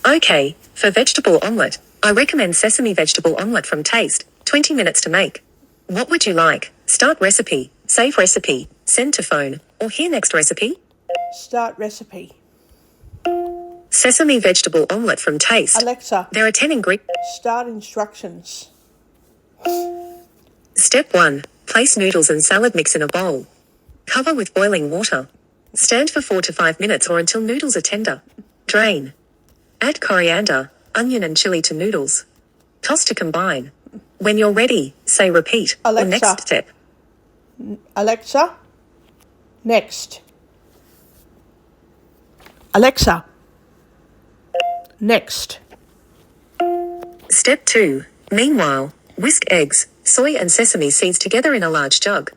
[SPEAKER 3] Okay, for vegetable omelette, I recommend sesame vegetable omelette from Taste. 20 minutes to make. What would you like? Start recipe, save recipe, send to phone, or hear next recipe?
[SPEAKER 1] Start recipe.
[SPEAKER 3] Sesame vegetable omelette from Taste.
[SPEAKER 1] Alexa,
[SPEAKER 3] There are 10 ingredients.
[SPEAKER 1] start instructions.
[SPEAKER 3] Step 1. Place noodles and salad mix in a bowl. Cover with boiling water. Stand for 4 to 5 minutes or until noodles are tender. Drain. Add coriander, onion and chili to noodles. Toss to combine. When you're ready, say repeat or
[SPEAKER 1] Alexa.
[SPEAKER 3] next step.
[SPEAKER 1] Alexa, next. Alexa, next.
[SPEAKER 3] Step 2. Meanwhile, whisk eggs, soy and sesame seeds together in a large jug.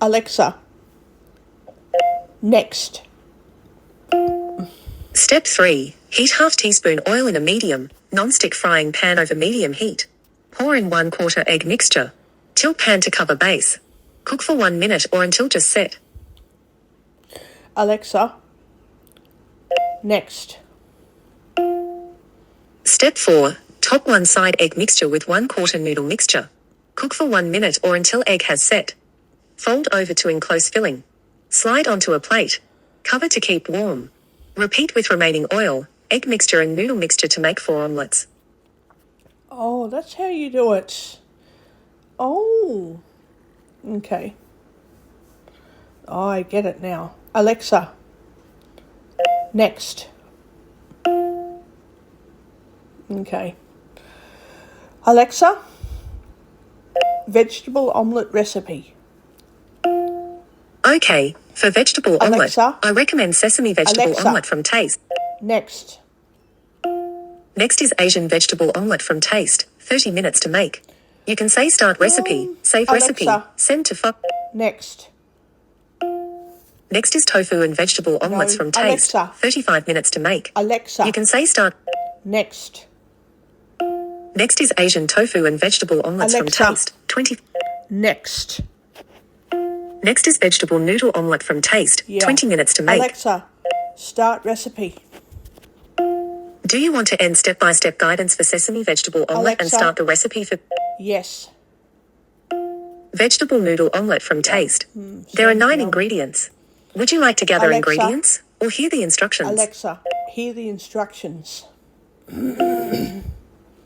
[SPEAKER 1] Alexa, next.
[SPEAKER 3] Step 3. Heat half teaspoon oil in a medium, non-stick frying pan over medium heat. Pour in 1/4 egg mixture. Tilt pan to cover base. Cook for 1 minute or until just set.
[SPEAKER 1] Alexa, next.
[SPEAKER 3] Step 4. Top one side egg mixture with 1/4 noodle mixture. Cook for 1 minute or until egg has set. Fold over to enclose filling. Slide onto a plate. Cover to keep warm. Repeat with remaining oil, egg mixture and noodle mixture to make 4 omelettes.
[SPEAKER 1] Oh, that's how you do it. Oh, okay. I get it now. Alexa, next. Okay. Alexa, vegetable omelette recipe.
[SPEAKER 3] Okay, for vegetable omelette,
[SPEAKER 1] Alexa.
[SPEAKER 3] I recommend sesame vegetable
[SPEAKER 1] Alexa.
[SPEAKER 3] omelette from Taste.
[SPEAKER 1] Next.
[SPEAKER 3] Next is Asian vegetable omelette from Taste, 30 minutes to make. You can say start recipe, save recipe,
[SPEAKER 1] Alexa.
[SPEAKER 3] send to
[SPEAKER 1] Next.
[SPEAKER 3] Next is tofu and vegetable omelettes from Taste,
[SPEAKER 1] Alexa.
[SPEAKER 3] 35 minutes to make.
[SPEAKER 1] Alexa.
[SPEAKER 3] You can say start.
[SPEAKER 1] Next.
[SPEAKER 3] Next is Asian tofu and vegetable omelettes
[SPEAKER 1] Alexa.
[SPEAKER 3] from Taste, 20.
[SPEAKER 1] Next.
[SPEAKER 3] Next is vegetable noodle omelette from Taste,
[SPEAKER 1] Yeah.
[SPEAKER 3] 20 minutes to make.
[SPEAKER 1] Alexa, start recipe.
[SPEAKER 3] Do you want to end step-by-step guidance for sesame vegetable omelette and
[SPEAKER 1] Alexa.
[SPEAKER 3] start the recipe for
[SPEAKER 1] Yes.
[SPEAKER 3] vegetable noodle omelette from Taste? There are 9
[SPEAKER 1] yum.
[SPEAKER 3] ingredients. Would you like to gather
[SPEAKER 1] Alexa.
[SPEAKER 3] ingredients or hear the instructions?
[SPEAKER 1] Alexa, hear the instructions.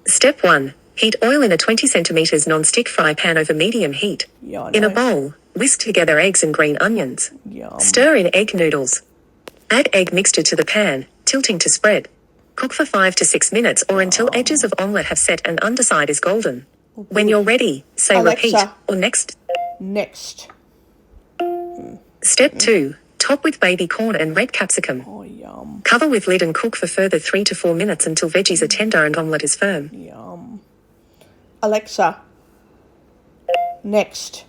[SPEAKER 3] Step 1. Heat oil in a 20 centimeters non-stick fry pan over medium heat.
[SPEAKER 1] Yeah, I
[SPEAKER 3] In a
[SPEAKER 1] know.
[SPEAKER 3] bowl, whisk together eggs and green onions.
[SPEAKER 1] Yum.
[SPEAKER 3] Stir in egg noodles. Add egg mixture to the pan, tilting to spread. Cook for 5 to 6 minutes or until edges of omelette have set and underside is golden. When you're ready, say
[SPEAKER 1] Alexa.
[SPEAKER 3] repeat or next.
[SPEAKER 1] Next.
[SPEAKER 3] Step 2. Top with baby corn and red capsicum.
[SPEAKER 1] Oh, yum.
[SPEAKER 3] Cover with lid and cook for further 3 to 4 minutes until veggies are tender and omelette is firm.
[SPEAKER 1] Yum. Alexa, next.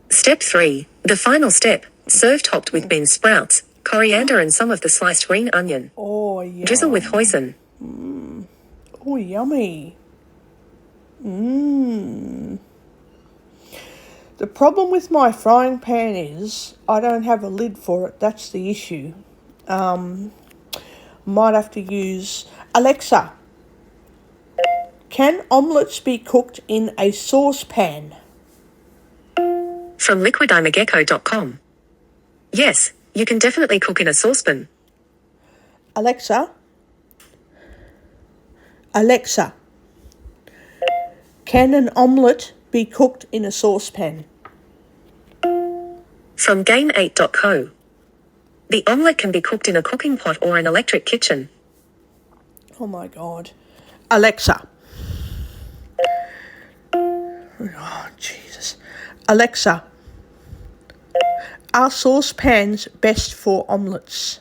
[SPEAKER 3] Step 3. The final step. Serve topped with bean sprouts, coriander and some of the sliced green onion.
[SPEAKER 1] Oh, yum.
[SPEAKER 3] Drizzle with hoisin.
[SPEAKER 1] Oh, yummy. Mmm. The problem with my frying pan is I don't have a lid for it. That's the issue. Might have to use... Alexa, can omelettes be cooked in a saucepan?
[SPEAKER 3] From liquidimagecko.com. Yes, you can definitely cook in a saucepan.
[SPEAKER 1] Alexa, Alexa, can an omelette be cooked in a saucepan?
[SPEAKER 3] From gain8.co. The omelette can be cooked in a cooking pot or an electric kitchen.
[SPEAKER 1] Oh my God. Alexa. Oh, Jesus. Alexa, are saucepans best for omelettes?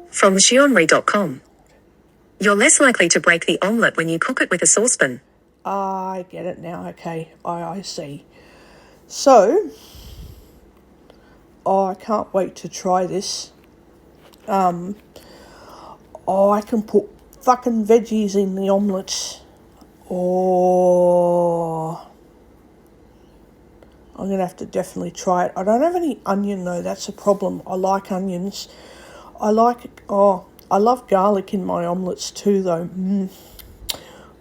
[SPEAKER 3] From xionri.com. You're less likely to break the omelette when you cook it with a saucepan.
[SPEAKER 1] I get it now. Okay, I see. So, I can't wait to try this. I can put fucking veggies in the omelette. Oh, I'm going to have to definitely try it. I don't have any onion though. That's a problem. I like onions. I love garlic in my omelettes too though.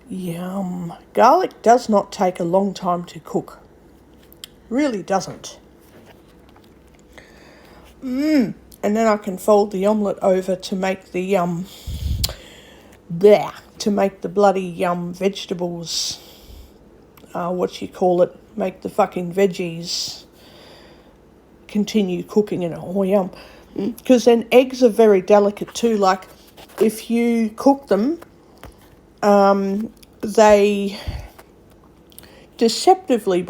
[SPEAKER 1] Yum. Garlic does not take a long time to cook. Really doesn't. And then I can fold the omelette over to make the bloody vegetables. Make the fucking veggies continue cooking in it. Oh, yum. Because then eggs are very delicate too. Like, if you cook them, they deceptively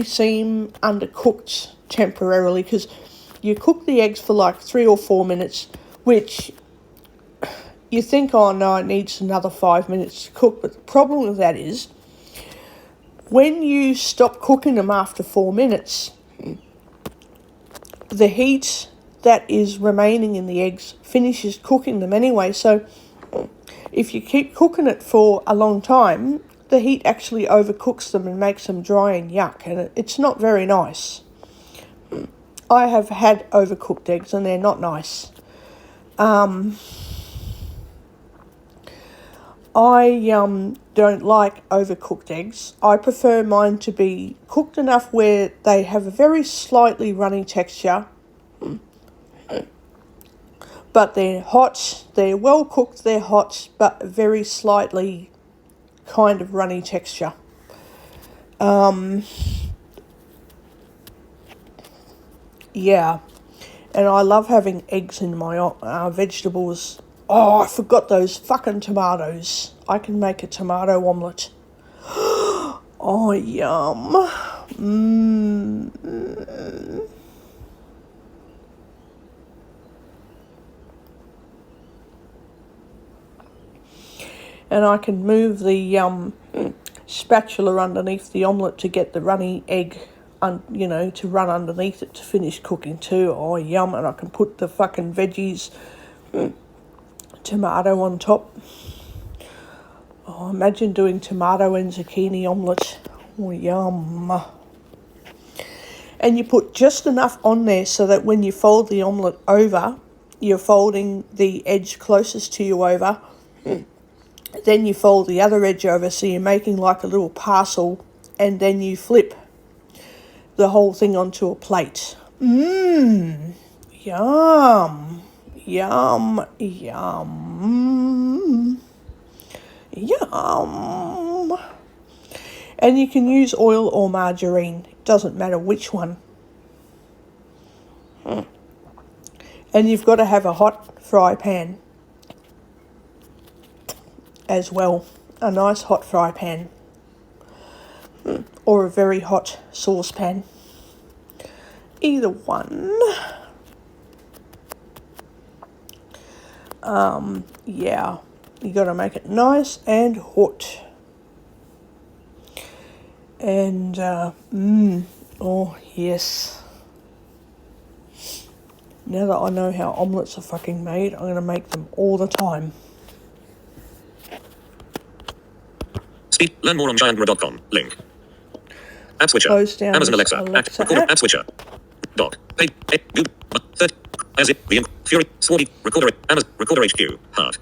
[SPEAKER 1] seem undercooked temporarily, because you cook the eggs for like 3 or 4 minutes, which you think, oh no, it needs another 5 minutes to cook. But the problem with that is, when you stop cooking them after 4 minutes, the heat that is remaining in the eggs finishes cooking them anyway. So if you keep cooking it for a long time, the heat actually overcooks them and makes them dry and yuck, and it's not very nice. I have had overcooked eggs and they're not nice. I don't like overcooked eggs. I prefer mine to be cooked enough where they have a very slightly runny texture, but they're hot, they're well cooked, they're hot, but very slightly kind of runny texture. Yeah, and I love having eggs in my vegetables. Oh, I forgot those fucking tomatoes. I can make a tomato omelette. Oh, yum. And I can move the spatula underneath the omelette to get the runny egg, to run underneath it to finish cooking too. Oh, yum. And I can put the fucking veggies, tomato on top. Oh, imagine doing tomato and zucchini omelette. Oh, yum. And you put just enough on there so that when you fold the omelette over, you're folding the edge closest to you over. Then you fold the other edge over, so you're making like a little parcel, and then you flip the whole thing onto a plate. Yum. Yum. Yum. Yum. And you can use oil or margarine. It doesn't matter which one. And you've got to have a hot fry pan as well. A nice hot fry pan. Or a very hot saucepan. Either one. Yeah. You got to make it nice and hot. And, oh, yes. Now that I know how omelettes are fucking made, I'm going to make them all the time.
[SPEAKER 2] Speed. Learn more on giantmirror.com. Link. App switcher.
[SPEAKER 1] Close down
[SPEAKER 2] Amazon
[SPEAKER 1] this
[SPEAKER 2] Alexa.
[SPEAKER 1] Alexa
[SPEAKER 2] Recorder.
[SPEAKER 1] app.
[SPEAKER 2] App switcher. Dock. Page. Google. Third. As it. The Fury. Swarty. Recorder. Amazon. Recorder HQ. Heart.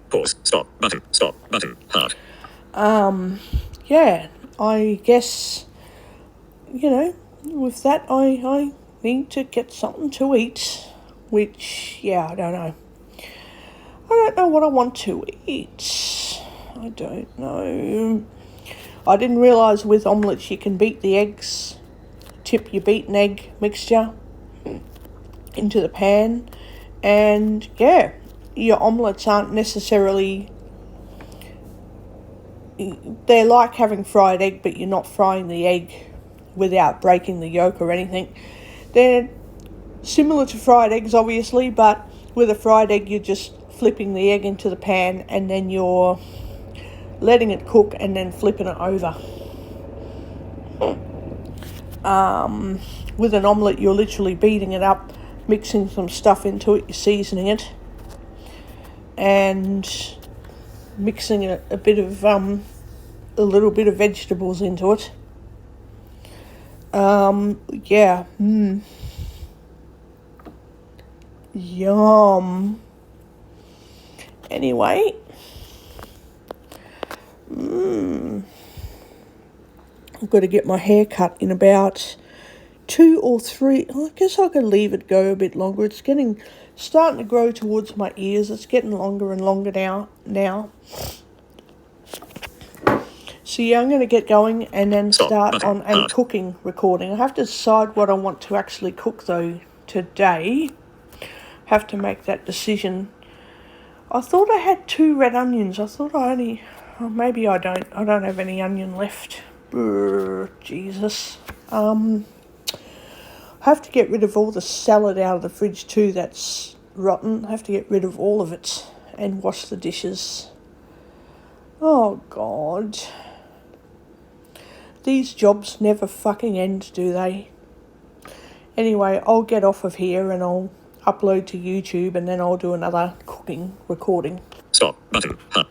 [SPEAKER 2] Pause. Stop. Button. Stop. Button. Heart.
[SPEAKER 1] Yeah. I guess, with that I need to get something to eat. Which, yeah, I don't know. I don't know what I want to eat. I don't know. I didn't realise with omelettes you can beat the eggs. Tip your beaten egg mixture into the pan. And, yeah, your omelettes aren't necessarily... They're like having fried egg, but you're not frying the egg without breaking the yolk or anything. They're similar to fried eggs, obviously, but with a fried egg, you're just flipping the egg into the pan and then you're letting it cook and then flipping it over. With an omelette, you're literally beating it up, mixing some stuff into it, you're seasoning it, and mixing a little bit of vegetables into it. Yeah. Yum. Anyway. I've got to get my hair cut in about 2 or 3. I guess I could leave it go a bit longer. It's starting to grow towards my ears. It's getting longer and longer now. So yeah, I'm going to get going and then start on a cooking recording. I have to decide what I want to actually cook though today. Have to make that decision. I thought I had 2 red onions. I thought maybe I don't. I don't have any onion left. Jesus. Have to get rid of all the salad out of the fridge too. That's rotten. Have to get rid of all of it and wash the dishes. Oh God. These jobs never fucking end, do they? Anyway, I'll get off of here and I'll upload to YouTube and then I'll do another cooking recording.
[SPEAKER 2] Stop. Button. Huh.